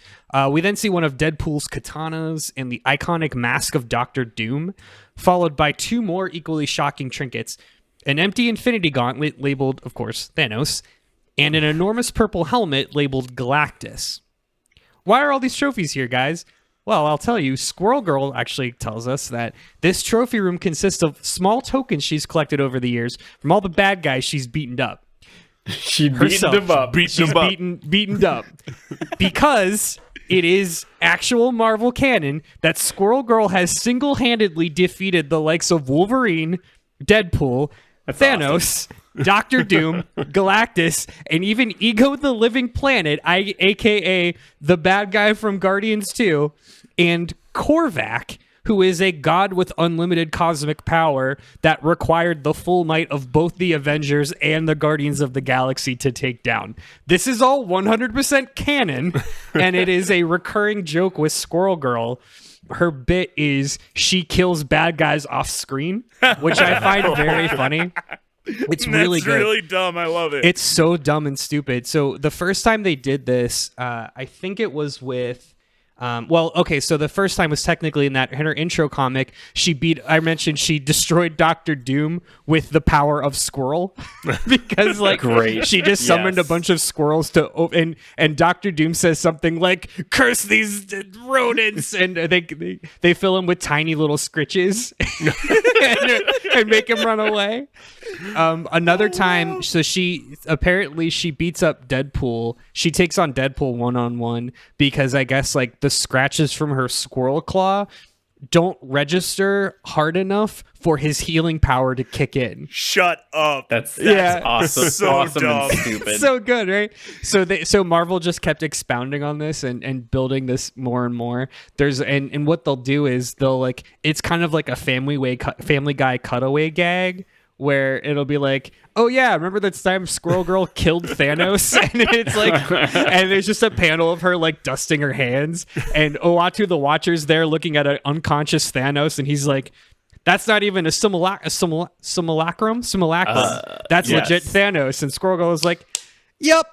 We then see one of Deadpool's katanas and the iconic mask of Doctor Doom, followed by 2 more equally shocking trinkets. an empty infinity gauntlet labeled, of course, Thanos, and an enormous purple helmet labeled Galactus. Why are all these trophies here, guys? Well, I'll tell you, Squirrel Girl actually tells us that this trophy room consists of small tokens she's collected over the years from all the bad guys she's beaten up. She beaten them up. Beaten up. Because it is actual Marvel canon that Squirrel Girl has single-handedly defeated the likes of Wolverine, Deadpool, Thanos, awesome. Doctor Doom, Galactus, and even Ego the Living Planet, aka the bad guy from Guardians 2, and Korvac, who is a god with unlimited cosmic power that required the full might of both the Avengers and the Guardians of the Galaxy to take down. This is all 100% canon, and it is a recurring joke with Squirrel Girl. Her bit is she kills bad guys off screen, which I find very funny. It's really good. It's really dumb. I love it. It's so dumb and stupid. So the first time they did this, I think it was with... so the first time was technically in her intro comic. She destroyed Doctor Doom with the power of squirrel because she just summoned a bunch of squirrels and Doctor Doom says something like, curse these rodents, and they fill him with tiny little scritches and make him run away. Another time, so she beats up Deadpool. She takes on Deadpool one-on-one because I guess the scratches from her squirrel claw don't register hard enough for his healing power to kick in. Shut up. That's awesome. So awesome dumb. And stupid. So good, right? So Marvel just kept expounding on this and building this more and more. And what they'll do is it's kind of like a Family Guy cutaway gag, where it'll be like, oh yeah, remember that time Squirrel Girl killed Thanos? And it's and there's just a panel of her dusting her hands, and Uatu the Watcher's there looking at an unconscious Thanos, and he's like, that's not even a simulacrum. That's legit Thanos. And Squirrel Girl is like, yep.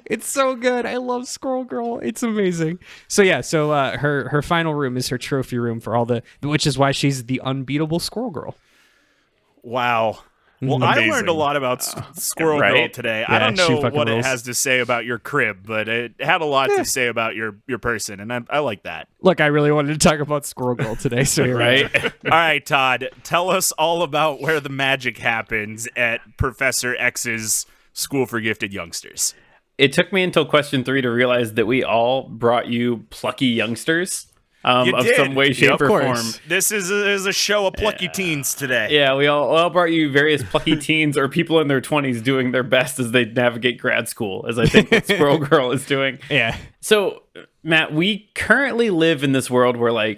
It's so good. I love Squirrel Girl. It's amazing. So her final room is her trophy room for which is why she's the unbeatable Squirrel Girl. Wow. Well, amazing. I learned a lot about Squirrel Girl today. Yeah, I don't know what it has to say about your crib, but it had a lot to say about your person, and I like that. Look, I really wanted to talk about Squirrel Girl today, so you're right. All right, Todd, tell us all about where the magic happens at Professor X's School for Gifted Youngsters. It took me until question 3 to realize that we all brought you plucky youngsters. Of some way, shape, or form. This is a show of plucky teens today. Yeah, we all brought you various plucky teens or people in their 20s doing their best as they navigate grad school, as I think what Squirrel Girl is doing. Yeah. So, Matt, we currently live in this world where,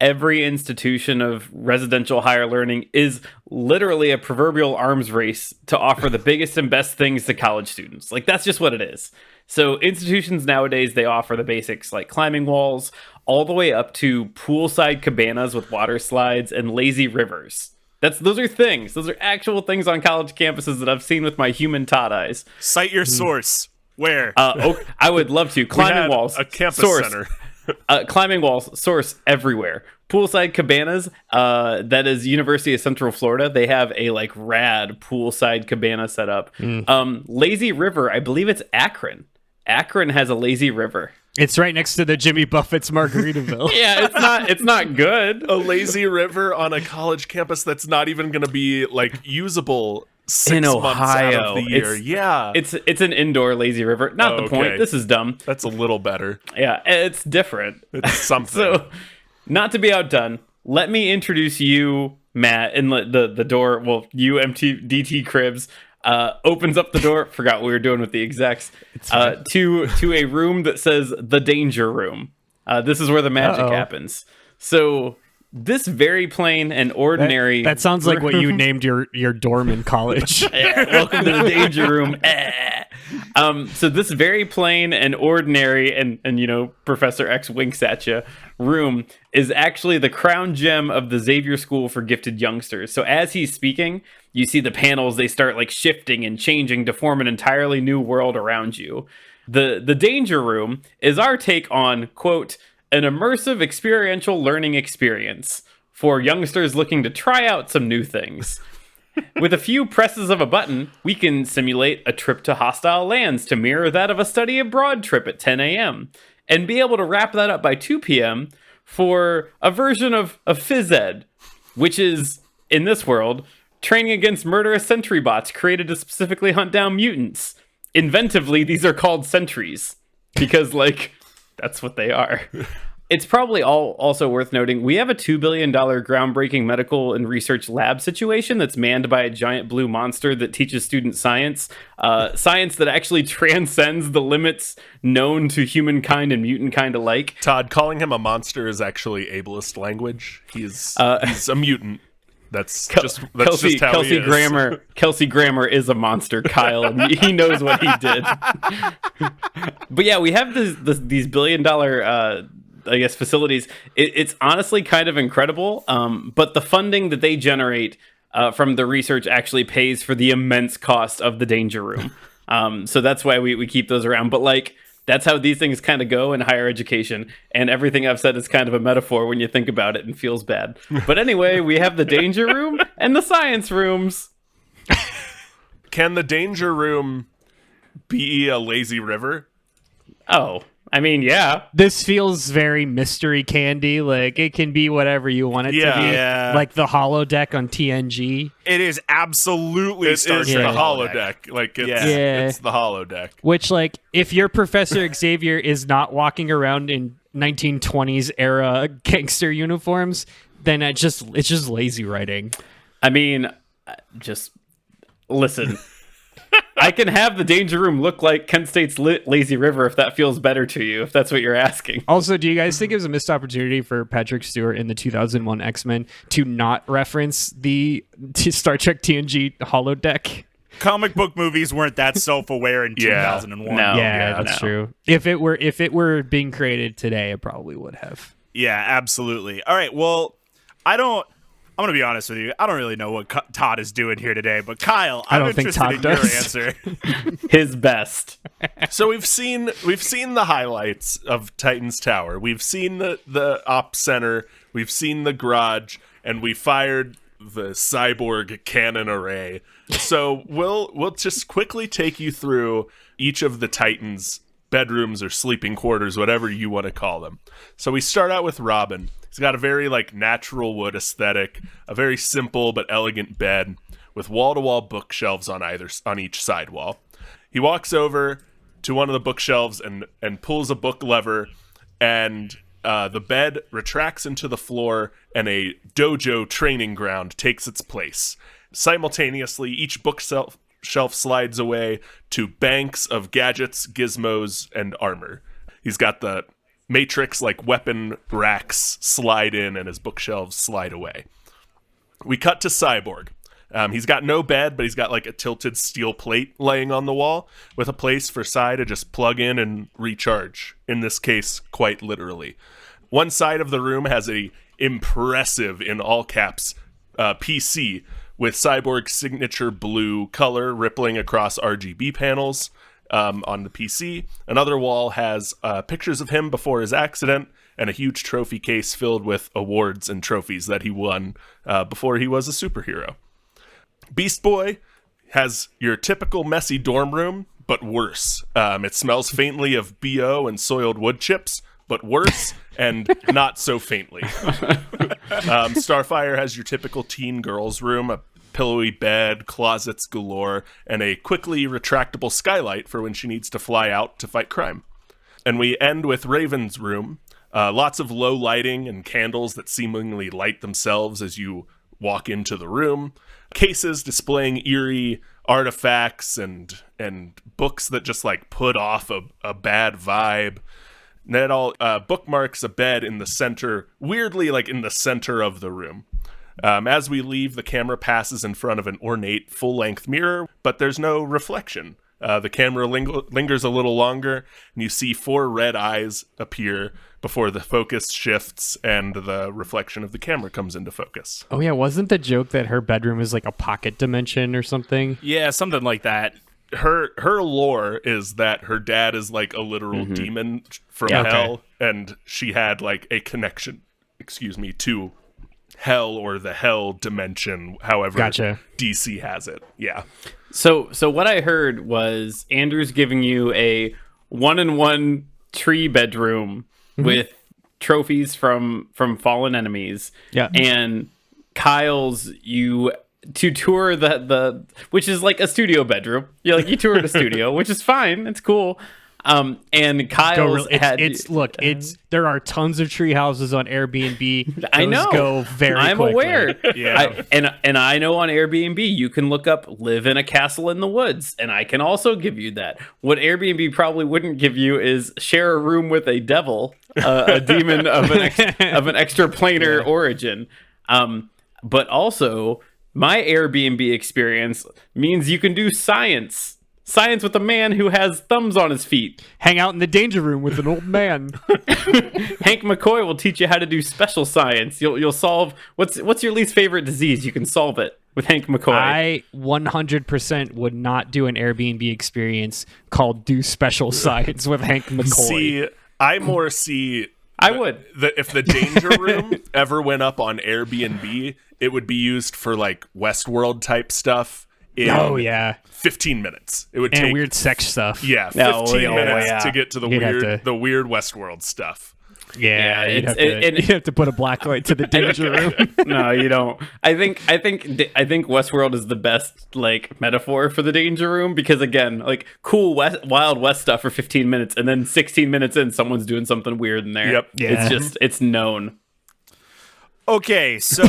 every institution of residential higher learning is literally a proverbial arms race to offer the biggest and best things to college students. That's just what it is. So institutions nowadays, they offer the basics like climbing walls, all the way up to poolside cabanas with water slides and lazy rivers. Those are things. Those are actual things on college campuses that I've seen with my human Todd eyes. Cite your source. Where? I would love to. Climbing walls. A campus source. Center. Climbing walls, source everywhere. Poolside cabanas, that is University of Central Florida. They have a rad poolside cabana set up. Lazy river, I believe it's Akron. Akron has a lazy river. It's right next to the Jimmy Buffett's Margaritaville. Yeah, it's not good. A lazy river on a college campus that's not even going to be usable 6 months out of the year. It's an indoor lazy river. Not the point. This is dumb. That's a little better. Yeah, it's different. It's something. So, not to be outdone, let me introduce you, Matt, and the door. Well, you DT Cribs. Opens up the door. Forgot what we were doing with the execs. To a room that says the danger room. This is where the magic happens. So this very plain and ordinary. That sounds like what you named your dorm in college. Welcome to the danger room. So this very plain and ordinary and Professor X winks at you room is actually the crown gem of the Xavier School for Gifted Youngsters. So as he's speaking, you see the panels, they start shifting and changing to form an entirely new world around you. The danger room is our take on, quote, an immersive experiential learning experience for youngsters looking to try out some new things. With a few presses of a button, we can simulate a trip to hostile lands to mirror that of a study abroad trip at 10 a.m. and be able to wrap that up by 2 p.m. for a version of phys ed, which is, in this world, training against murderous sentry bots created to specifically hunt down mutants. Inventively, these are called sentries because, like, that's what they are. It's probably also worth noting, we have a $2 billion groundbreaking medical and research lab situation that's manned by a giant blue monster that teaches students science. Science that actually transcends the limits known to humankind and mutant kind alike. Todd, calling him a monster is actually ableist language. He's a mutant. That's just how Kelsey he is. Kelsey Grammer is a monster, Kyle, and he knows what he did. But yeah, we have these $1 billion I guess facilities. It's honestly kind of incredible, but the funding that they generate from the research actually pays for the immense cost of the danger room. So that's why we keep those around. But like, that's how these things kind of go in higher education, and everything I've said is kind of a metaphor when you think about it and feels bad. But anyway, we have the danger room and the science rooms. Can the danger room be a lazy river? Oh, I mean, yeah. This feels very mystery candy. Like, it can be whatever you want it to be. Yeah. Like the holodeck on TNG. It is absolutely It Star is Trek the holodeck. Like, it's the holodeck. Which, like, if your Professor Xavier is not walking around in 1920s era gangster uniforms, then it's just lazy writing. I mean, just listen. I can have the danger room look like Kent State's lazy river if that feels better to you, if that's what you're asking. Also, do you guys think it was a missed opportunity for Patrick Stewart in the 2001 X-Men to not reference the Star Trek TNG holodeck? Comic book movies weren't that self-aware in 2001. No. Yeah, that's true. If it were being created today, it probably would have. Yeah, absolutely. All right, well, I'm going to be honest with you. I don't really know what Todd is doing here today, but Kyle, I'm interested in your answer. His best. So we've seen the highlights of Titan's Tower. We've seen the op center. We've seen the garage, and we fired the cyborg cannon array. So we'll just quickly take you through each of the Titans' bedrooms or sleeping quarters, whatever you want to call them. So we start out with Robin. He's got a very natural wood aesthetic, a very simple but elegant bed with wall-to-wall bookshelves on each side wall. He walks over to one of the bookshelves and pulls a book lever, and the bed retracts into the floor, and a dojo training ground takes its place. Simultaneously, each bookshelf slides away to banks of gadgets, gizmos, and armor. He's got the Matrix weapon racks slide in, and his bookshelves slide away. We cut to Cyborg. He's got no bed, but he's got a tilted steel plate laying on the wall with a place for Cy to just plug in and recharge. In this case, quite literally. One side of the room has a impressive, in all caps, PC with Cyborg's signature blue color rippling across RGB panels. On the PC. Another wall has pictures of him before his accident and a huge trophy case filled with awards and trophies that he won before he was a superhero. Beast Boy has your typical messy dorm room, but worse. It smells faintly of BO and soiled wood chips, but worse and not so faintly. Starfire has your typical teen girl's room, a pillowy bed, closets galore, and a quickly retractable skylight for when she needs to fly out to fight crime. And we end with Raven's room. Lots of low lighting and candles that seemingly light themselves as you walk into the room. Cases displaying eerie artifacts and books that just put off a bad vibe. And that all bookmarks a bed in the center, weirdly in the center of the room. As we leave, the camera passes in front of an ornate full-length mirror, but there's no reflection. The camera lingers a little longer, and you see 4 red eyes appear before the focus shifts and the reflection of the camera comes into focus. Oh yeah, wasn't the joke that her bedroom is like a pocket dimension or something? Yeah, something like that. Her lore is that her dad is a literal demon from hell, and she had a connection, to hell or the hell dimension, however Gotcha. DC has it. Yeah. So what I heard was Andrew's giving you a 1-in-1 tree bedroom with trophies from fallen enemies. Yeah. And Kyle's you to tour the which is like a studio bedroom. You toured a studio, which is fine. It's cool. And Kyle's there are tons of tree houses on Airbnb. Those I know. Go very I'm quickly. aware. Yeah. And I know on Airbnb you can look up live in a castle in the woods, and I can also give you that. What Airbnb probably wouldn't give you is share a room with a devil, a demon of an extraplanar origin. But also my Airbnb experience means you can do science with a man who has thumbs on his feet. Hang out in the danger room with an old man. Hank McCoy will teach you how to do special science. You'll solve what's your least favorite disease? You can solve it with Hank McCoy. I 100% would not do an Airbnb experience called Do Special Science with Hank McCoy. See, I more see. I would. If the danger room ever went up on Airbnb, it would be used for like Westworld type stuff. Oh yeah, 15 minutes. It would and take weird sex stuff. Yeah, 15 minutes yeah. to get to the weird Westworld stuff. Yeah, you'd have to put a black light to the danger room. No, you don't. I think Westworld is the best like metaphor for the danger room, because again, like cool Wild West stuff for 15 minutes, and then 16 minutes in, someone's doing something weird in there. Yep. Yeah. It's known. Okay, so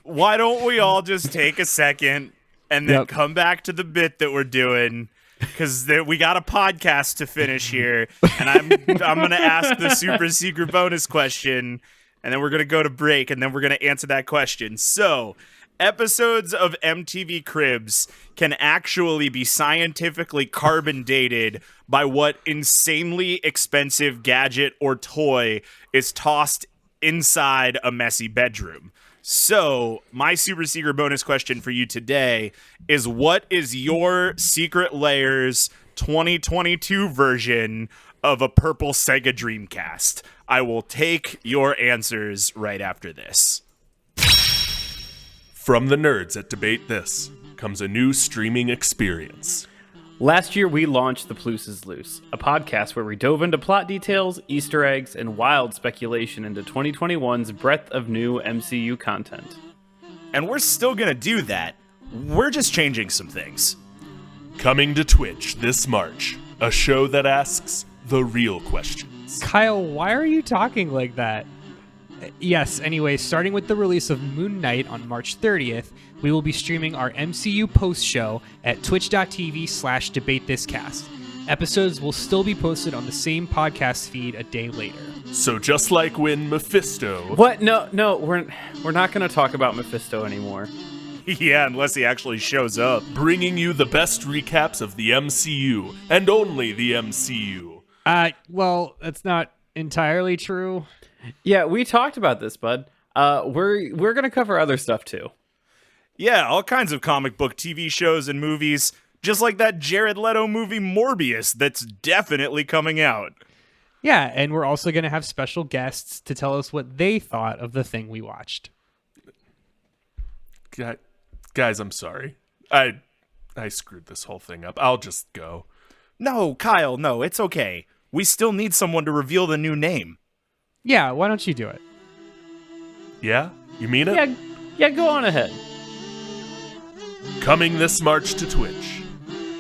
why don't we all just take a second and then come back to the bit that we're doing, because we got a podcast to finish here, and I'm going to ask the super secret bonus question, and then we're going to go to break, and then we're going to answer that question. So, episodes of MTV Cribs can actually be scientifically carbon dated by what insanely expensive gadget or toy is tossed inside a messy bedroom. So, my super secret bonus question for you today is, what is your Secret Lairs 2022 version of a purple Sega Dreamcast? I will take your answers right after this. From the nerds at Debate This comes a new streaming experience. Last year, we launched The Ploose is Loose, a podcast where we dove into plot details, Easter eggs, and wild speculation into 2021's breadth of new MCU content. And we're still going to do that. We're just changing some things. Coming to Twitch this March, a show that asks the real questions. Kyle, why are you talking like that? Yes, anyway, starting with the release of Moon Knight on March 30th, we will be streaming our MCU post show at twitch.tv/debatethiscast. Episodes will still be posted on the same podcast feed a day later. So just like when Mephisto... What? No, we're not going to talk about Mephisto anymore. Yeah, unless he actually shows up. Bringing you the best recaps of the MCU, and only the MCU. Well, that's not entirely true. Yeah, we talked about this, bud. We're going to cover other stuff too. Yeah, all kinds of comic book TV shows and movies, just like that Jared Leto movie Morbius that's definitely coming out. Yeah, and we're also going to have special guests to tell us what they thought of the thing we watched. Guys, I'm sorry. I screwed this whole thing up. I'll just go. No, Kyle, no, it's okay. We still need someone to reveal the new name. Yeah, why don't you do it? Yeah? You mean it? Yeah, go on ahead. Coming this March to Twitch.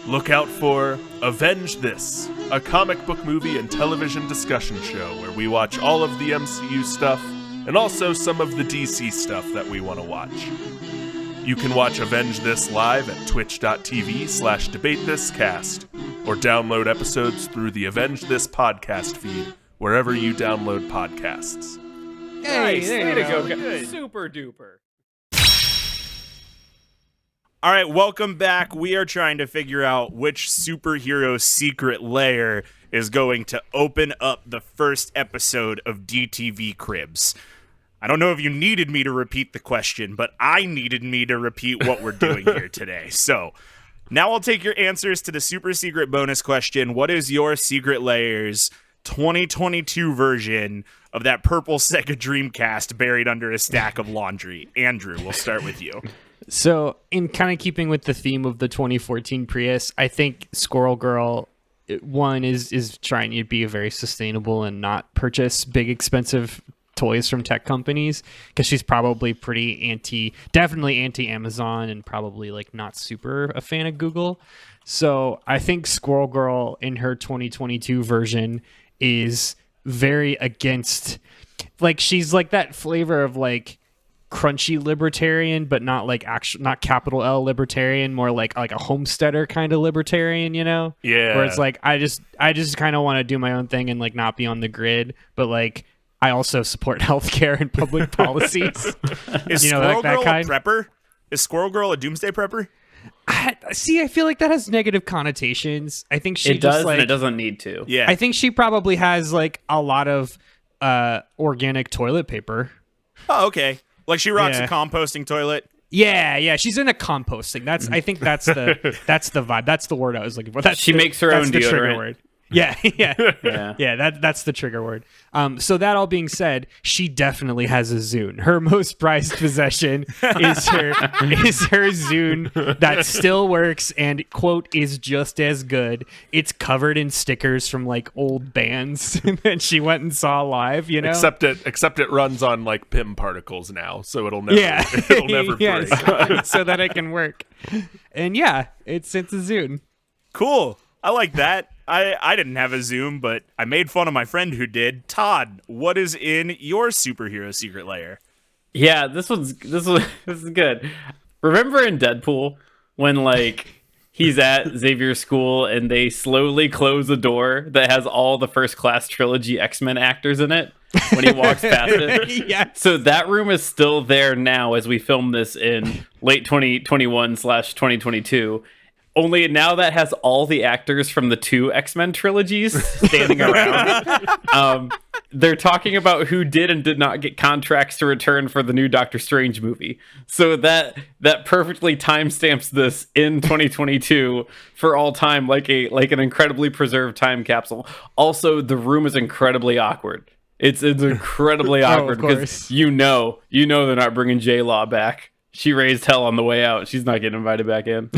Look out for Avenge This, a comic book movie and television discussion show where we watch all of the MCU stuff and also some of the DC stuff that we want to watch. You can watch Avenge This live at twitch.tv/debatethiscast or download episodes through the Avenge This podcast feed wherever you download podcasts. Hey, Nice. way to go. Good. Super duper. All right, welcome back. We are trying to figure out which superhero secret lair is going to open up the first episode of DTV Cribs. I don't know if you needed me to repeat the question, but I needed me to repeat what we're doing here today. So now I'll take your answers to the super secret bonus question. What is your Secret Lairs 2022 version of that purple Sega Dreamcast buried under a stack of laundry? Andrew, we'll start with you. So, in kind of keeping with the theme of the 2014 Prius, I think Squirrel Girl, one, is trying to be very sustainable and not purchase big, expensive toys from tech companies, because she's probably definitely anti-Amazon, and probably like not super a fan of Google. So I think Squirrel Girl in her 2022 version is very against, like, she's like that flavor of like crunchy libertarian, but not like not capital L libertarian, more like a homesteader kind of libertarian, Yeah. Where it's like, I just kind of want to do my own thing and like not be on the grid, but like I also support healthcare and public policies. Is Squirrel Girl a prepper? Is Squirrel Girl a doomsday prepper? I feel like that has negative connotations. I think it does, and it doesn't need to. Yeah. I think she probably has like a lot of organic toilet paper. Oh, okay. Like she rocks a composting toilet. Yeah. She's into composting. I think that's the vibe. That's the word I was looking for. She makes her own deodorant. Trigger word. Yeah. That's the trigger word. So that all being said, she definitely has a Zune. Her most prized possession is her Zune that still works and, quote, is just as good. It's covered in stickers from like old bands that she went and saw live. Except it runs on like PIM particles now, so it'll never break. So that it can work. And it's a Zune. Cool. I like that. I didn't have a Zoom, but I made fun of my friend who did. Todd, what is in your superhero secret lair? Yeah, this is good. Remember in Deadpool when like he's at Xavier's school and they slowly close a door that has all the First Class Trilogy X-Men actors in it when he walks past it? Yeah. So that room is still there now as we film this in late 2021/2022. Only now that has all the actors from the 2 X-Men trilogies standing around. They're talking about who did and did not get contracts to return for the new Doctor Strange movie. So that perfectly timestamps this in 2022 for all time, like an incredibly preserved time capsule. Also, the room is incredibly awkward. It's incredibly awkward because you know they're not bringing J-Law back. She raised hell on the way out. She's not getting invited back in.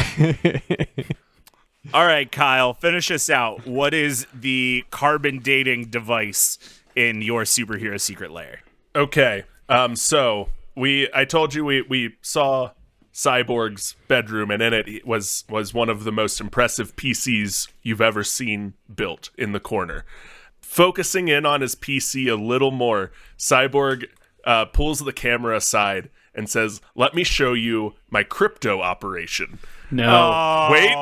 All right, Kyle, finish us out. What is the carbon dating device in your superhero secret lair? Okay. So I told you we saw Cyborg's bedroom, and in it was one of the most impressive PCs you've ever seen built in the corner. Focusing in on his PC a little more, Cyborg pulls the camera aside and says, "Let me show you my crypto operation." No. Wait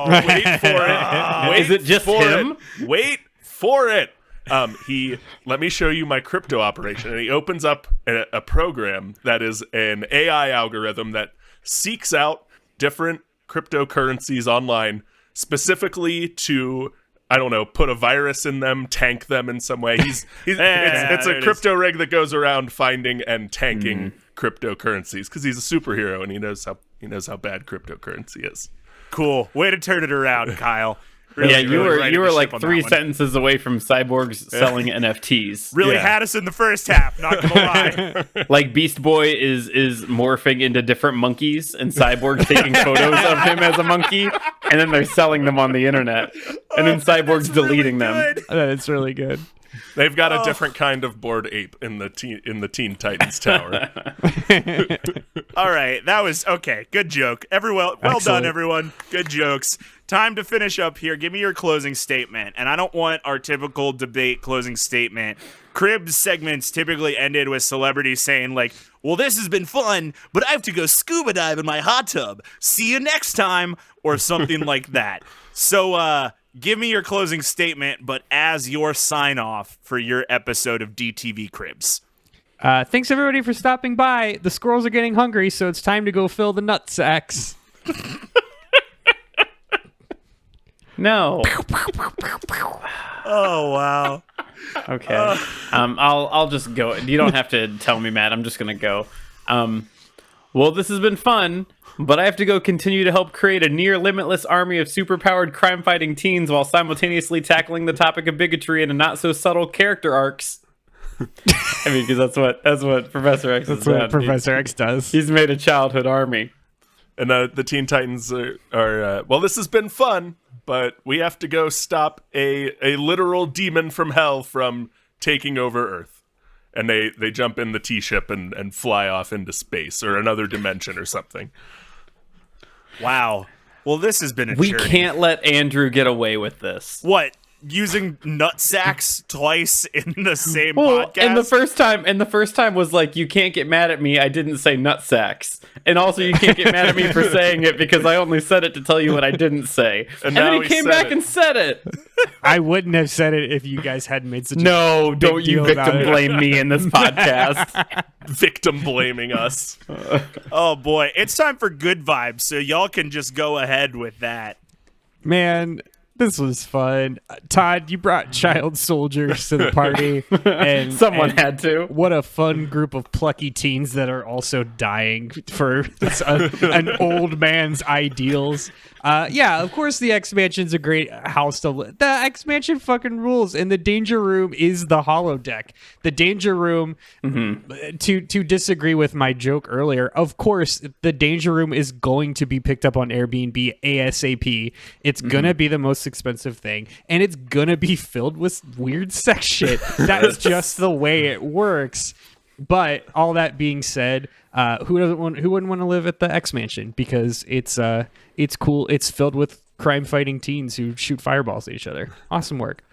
for it. Is it just him? Wait for it. Let me show you my crypto operation. And he opens up a program that is an AI algorithm that seeks out different cryptocurrencies online, specifically to, I don't know, put a virus in them, tank them in some way. It's a crypto rig that goes around finding and tanking cryptocurrencies because he's a superhero and he knows how bad cryptocurrency is. Cool. Way to turn it around, Kyle. Really, you were like 3 sentences away from Cyborg's selling NFTs. Really had us in the first half, not gonna lie. Like Beast Boy is morphing into different monkeys and Cyborg's taking photos of him as a monkey, and then they're selling them on the internet. And then Cyborg's deleting them. That's really good. They've got a different kind of bored ape in the Teen Titans tower. All right, that was okay. Good joke. Well done, everyone. Good jokes. Time to finish up here. Give me your closing statement. And I don't want our typical debate closing statement. Cribs segments typically ended with celebrities saying like, "Well, this has been fun, but I have to go scuba dive in my hot tub. See you next time," or something like that. So, give me your closing statement, but as your sign-off for your episode of DTV Cribs. Thanks, everybody, for stopping by. The squirrels are getting hungry, so it's time to go fill the nut sacks. No. Oh, wow. Okay. I'll just go. You don't have to tell me, Matt. I'm just going to go. Well, this has been fun, but I have to go continue to help create a near limitless army of superpowered crime-fighting teens while simultaneously tackling the topic of bigotry and not so subtle character arcs. I mean, because that's what Professor X has done. Professor X does. He's made a childhood army. And the Teen Titans are well, this has been fun, but we have to go stop a literal demon from hell from taking over Earth. And they jump in the T-ship and fly off into space or another dimension or something. Wow. Well, this has been a We journey. can't let Andrew get away with this. What? Using nutsacks twice in the same podcast? And the first time was like, you can't get mad at me. I didn't say nutsacks. And also, you can't get mad at me for saying it because I only said it to tell you what I didn't say. And then he came back and said it. I wouldn't have said it if you guys hadn't made such a No, don't big you deal about victim it. blame me in this podcast. Victim blaming us. Oh, boy. It's time for good vibes, so y'all can just go ahead with that. Man, this was fun. Todd, you brought child soldiers to the party. And Someone had to. What a fun group of plucky teens that are also dying for an old man's ideals. Yeah, of course the X-Mansion's a great house to live. The X-Mansion fucking rules, and the Danger Room is the holodeck. The Danger Room, to disagree with my joke earlier, of course, the Danger Room is going to be picked up on Airbnb ASAP. It's gonna be the most expensive thing, and it's gonna be filled with weird sex shit. That's just the way it works. But all that being said, who wouldn't want to live at the X-Mansion? Because it's cool. It's filled with crime-fighting teens who shoot fireballs at each other. Awesome work.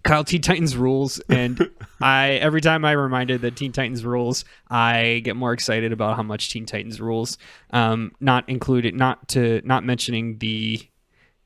Kyle, Teen Titans rules, and every time I'm reminded that Teen Titans rules, I get more excited about how much Teen Titans rules. Not mentioning the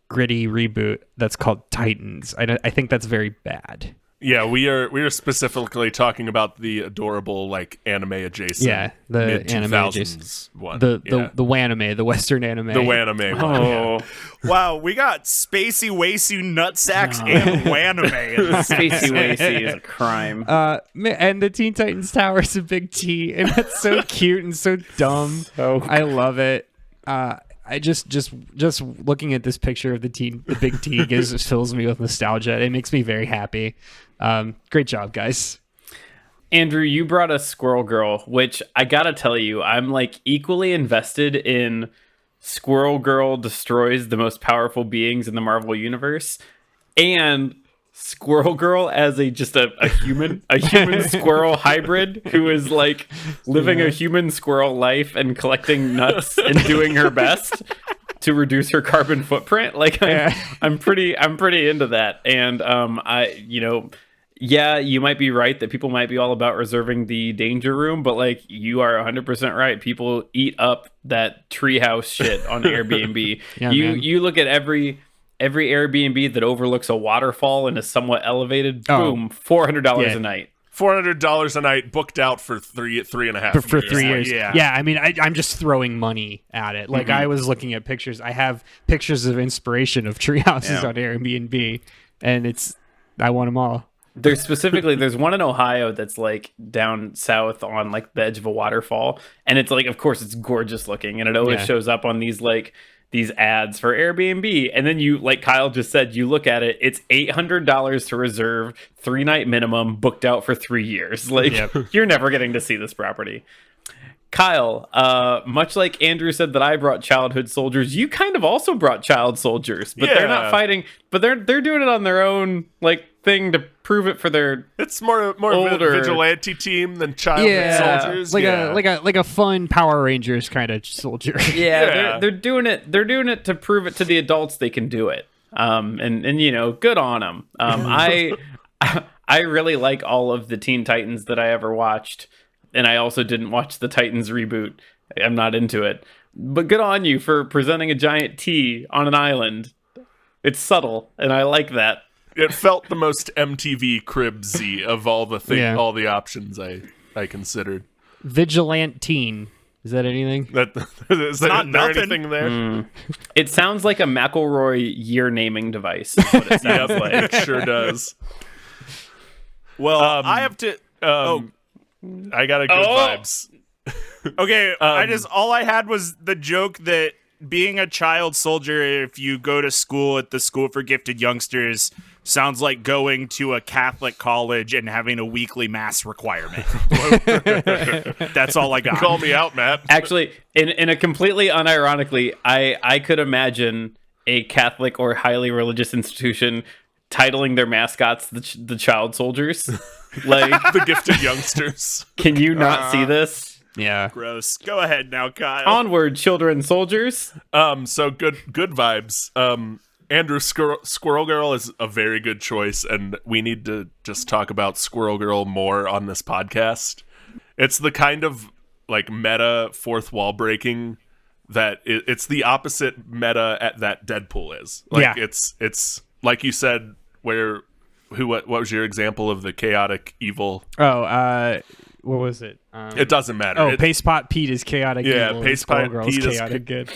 gritty reboot that's called Titans. I think that's very bad. Yeah, we are specifically talking about the adorable like anime adjacent. Yeah, the anime adjacent one. The wanime, the Western anime. The wanime one. Oh, Wow, we got Spacey Wacy Nutsacks and Wanime. Spacey Wacy is a crime. And the Teen Titans Tower is a big T, and it's so cute and so dumb. Oh. I love it. I just looking at this picture of the big T fills me with nostalgia. It makes me very happy. Great job, guys. Andrew, you brought us Squirrel Girl, which I gotta tell you, I'm like equally invested in Squirrel Girl destroys the most powerful beings in the Marvel universe, and Squirrel Girl as a human squirrel hybrid who is like living a human squirrel life and collecting nuts and doing her best to reduce her carbon footprint. Like I'm pretty into that. And you might be right that people might be all about reserving the Danger Room, but like you are 100% right. People eat up that treehouse shit on Airbnb. You look at every Airbnb that overlooks a waterfall and is somewhat elevated, boom, $400 a night. $400 a night booked out for 3.5 years. For 3 years. Yeah. I mean, I'm just throwing money at it. Like I was looking at pictures. I have pictures of inspiration of tree houses on Airbnb, and I want them all. There's one in Ohio that's like down south on like the edge of a waterfall, and it's like, of course, it's gorgeous looking, and it always shows up on these ads for Airbnb. And then you, like Kyle just said, you look at it, it's $800 to reserve, 3-night minimum, booked out for 3 years. Like you're never getting to see this property. Kyle, much like Andrew said that I brought childhood soldiers, you kind of also brought child soldiers, but they're not fighting, but they're doing it on their own like thing to prove it for their It's more of a vigilante team than childhood soldiers. Like a fun Power Rangers kind of soldier. They're doing it to prove it to the adults they can do it. And you know, good on them. I really like all of the Teen Titans that I ever watched. And I also didn't watch the Titans reboot. I'm not into it. But good on you for presenting a giant T on an island. It's subtle, and I like that. It felt the most MTV Cribsy of all the options I considered. Vigilant teen. Is that anything? Is there anything there? It sounds like a McElroy year naming device. Is what it sounds like. It sure does. Well, I have to... I got a good vibes. Okay, all I had was the joke that being a child soldier, if you go to school at the School for Gifted Youngsters, sounds like going to a Catholic college and having a weekly mass requirement. That's all I got. Call me out, Matt. Actually, in a completely unironically, I could imagine a Catholic or highly religious institution titling their mascots the child soldiers. Like The Gifted Youngsters. Can you not see this? Yeah. Gross. Go ahead now, Kyle. Onward, children soldiers. So good vibes. Andrew, Squirrel Girl is a very good choice, and we need to just talk about Squirrel Girl more on this podcast. It's the kind of like meta fourth wall breaking that it's the opposite meta that Deadpool is. Like it's like you said, what was your example of the chaotic evil? What was it? It doesn't matter. Paste Pot Pete is chaotic evil. Paste Pot Pete is chaotic good.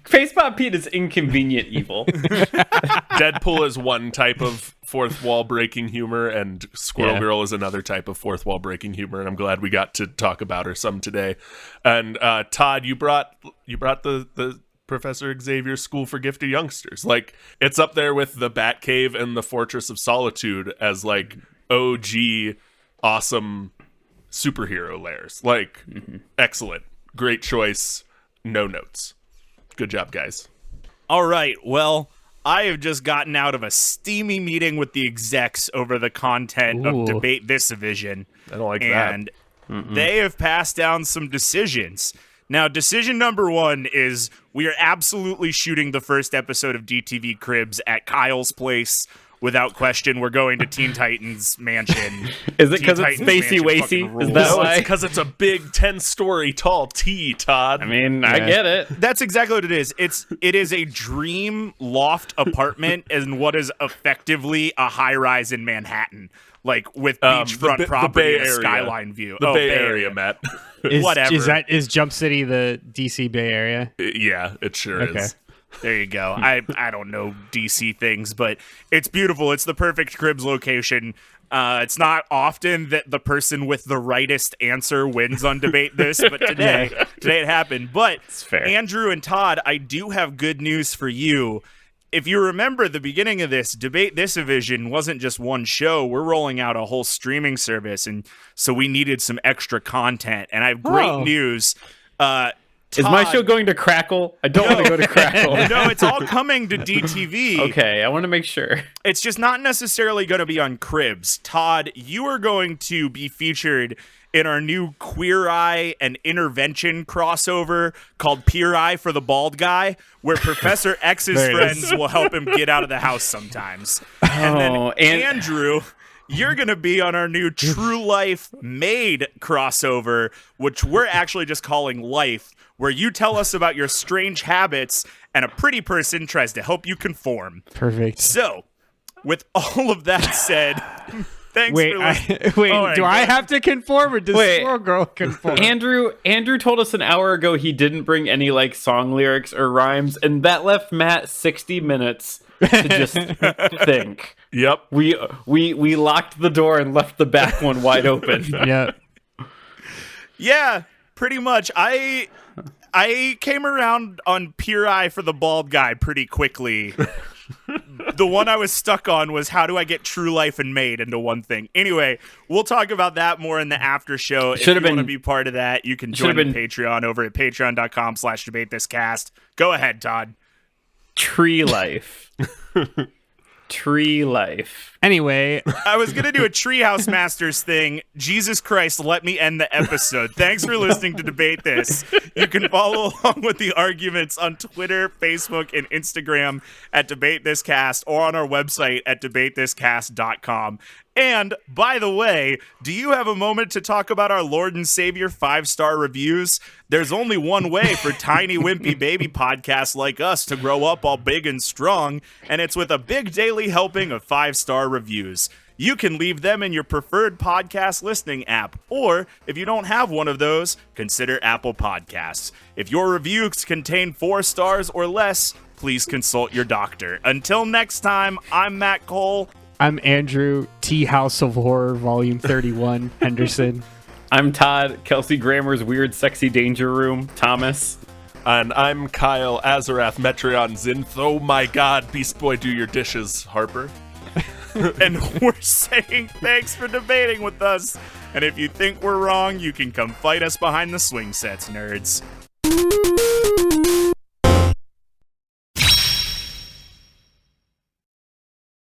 Face Pot Pete is inconvenient evil. Deadpool is one type of fourth wall breaking humor, and Squirrel Girl is another type of fourth wall breaking humor. And I'm glad we got to talk about her some today. And Todd, you brought the Professor Xavier's School for Gifted Youngsters. Like, it's up there with the Batcave and the Fortress of Solitude as like OG awesome superhero lairs. Like, excellent. Great choice. No notes. Good job, guys. All right. Well, I have just gotten out of a steamy meeting with the execs over the content of Debate This Division. I don't like and they have passed down some decisions. Now, decision number 1 is we are absolutely shooting the first episode of DTV Cribs at Kyle's place. Without question, we're going to Teen Titans Mansion. Is it because it's Spacey Wacy? Is that why? It's because it's a big 10-story tall T, Todd. I mean, I get it. That's exactly what it is. It is a dream loft apartment in what is effectively a high-rise in Manhattan, like with beachfront property and a skyline view. The Bay Area, Matt. Whatever. Is Jump City the DC Bay Area? Yeah, it sure is. There you go. I don't know DC things, but it's beautiful. It's the perfect Cribs location. It's not often that the person with the rightest answer wins on Debate This, but today it happened. But Andrew and Todd, I do have good news for you. If you remember the beginning of this, Debate This Division wasn't just one show. We're rolling out a whole streaming service, and so we needed some extra content. And I have great news. Is my show going to Crackle? I don't want to go to Crackle. No, it's all coming to DTV. Okay, I want to make sure. It's just not necessarily going to be on Cribs. Todd, you are going to be featured in our new Queer Eye and Intervention crossover called Peer Eye for the Bald Guy, where Professor X's friends will help him get out of the house sometimes. And then Andrew, you're going to be on our new True Life Maid crossover, which we're actually just calling Life, where you tell us about your strange habits and a pretty person tries to help you conform. Perfect. So, with all of that said, thanks for listening. Do I have to conform or does Squirrel Girl conform? Andrew told us an hour ago he didn't bring any like song lyrics or rhymes, and that left Matt 60 minutes to just think. Yep. We locked the door and left the back one wide open. Yep. Yeah, pretty much. I came around on Peer Eye for the Bald Guy pretty quickly. The one I was stuck on was how do I get True Life and Maid into one thing. Anyway, we'll talk about that more in the after show. If you want to be part of that, you can join the Patreon over at patreon.com/debatethiscast. Go ahead, Todd. Tree Life. Tree Life. Anyway, I was going to do a Treehouse Masters thing. Jesus Christ, let me end the episode. Thanks for listening to Debate This. You can follow along with the arguments on Twitter, Facebook, and Instagram at Debate This Cast or on our website at debatethiscast.com. And, by the way, do you have a moment to talk about our Lord and Savior 5-star reviews? There's only one way for tiny, wimpy baby podcasts like us to grow up all big and strong, and it's with a big daily helping of 5-star reviews. You can leave them in your preferred podcast listening app, or if you don't have one of those, consider Apple Podcasts. If your reviews contain 4 stars or less, please consult your doctor. Until next time, I'm Matt Cole. I'm Andrew, T House of Horror, Volume 31, Henderson. I'm Todd, Kelsey Grammer's weird, sexy danger room, Thomas. And I'm Kyle, Azarath, Metreon, Zinth. Oh my god, Beast Boy, do your dishes, Harper. And we're saying thanks for debating with us. And if you think we're wrong, you can come fight us behind the swing sets, nerds.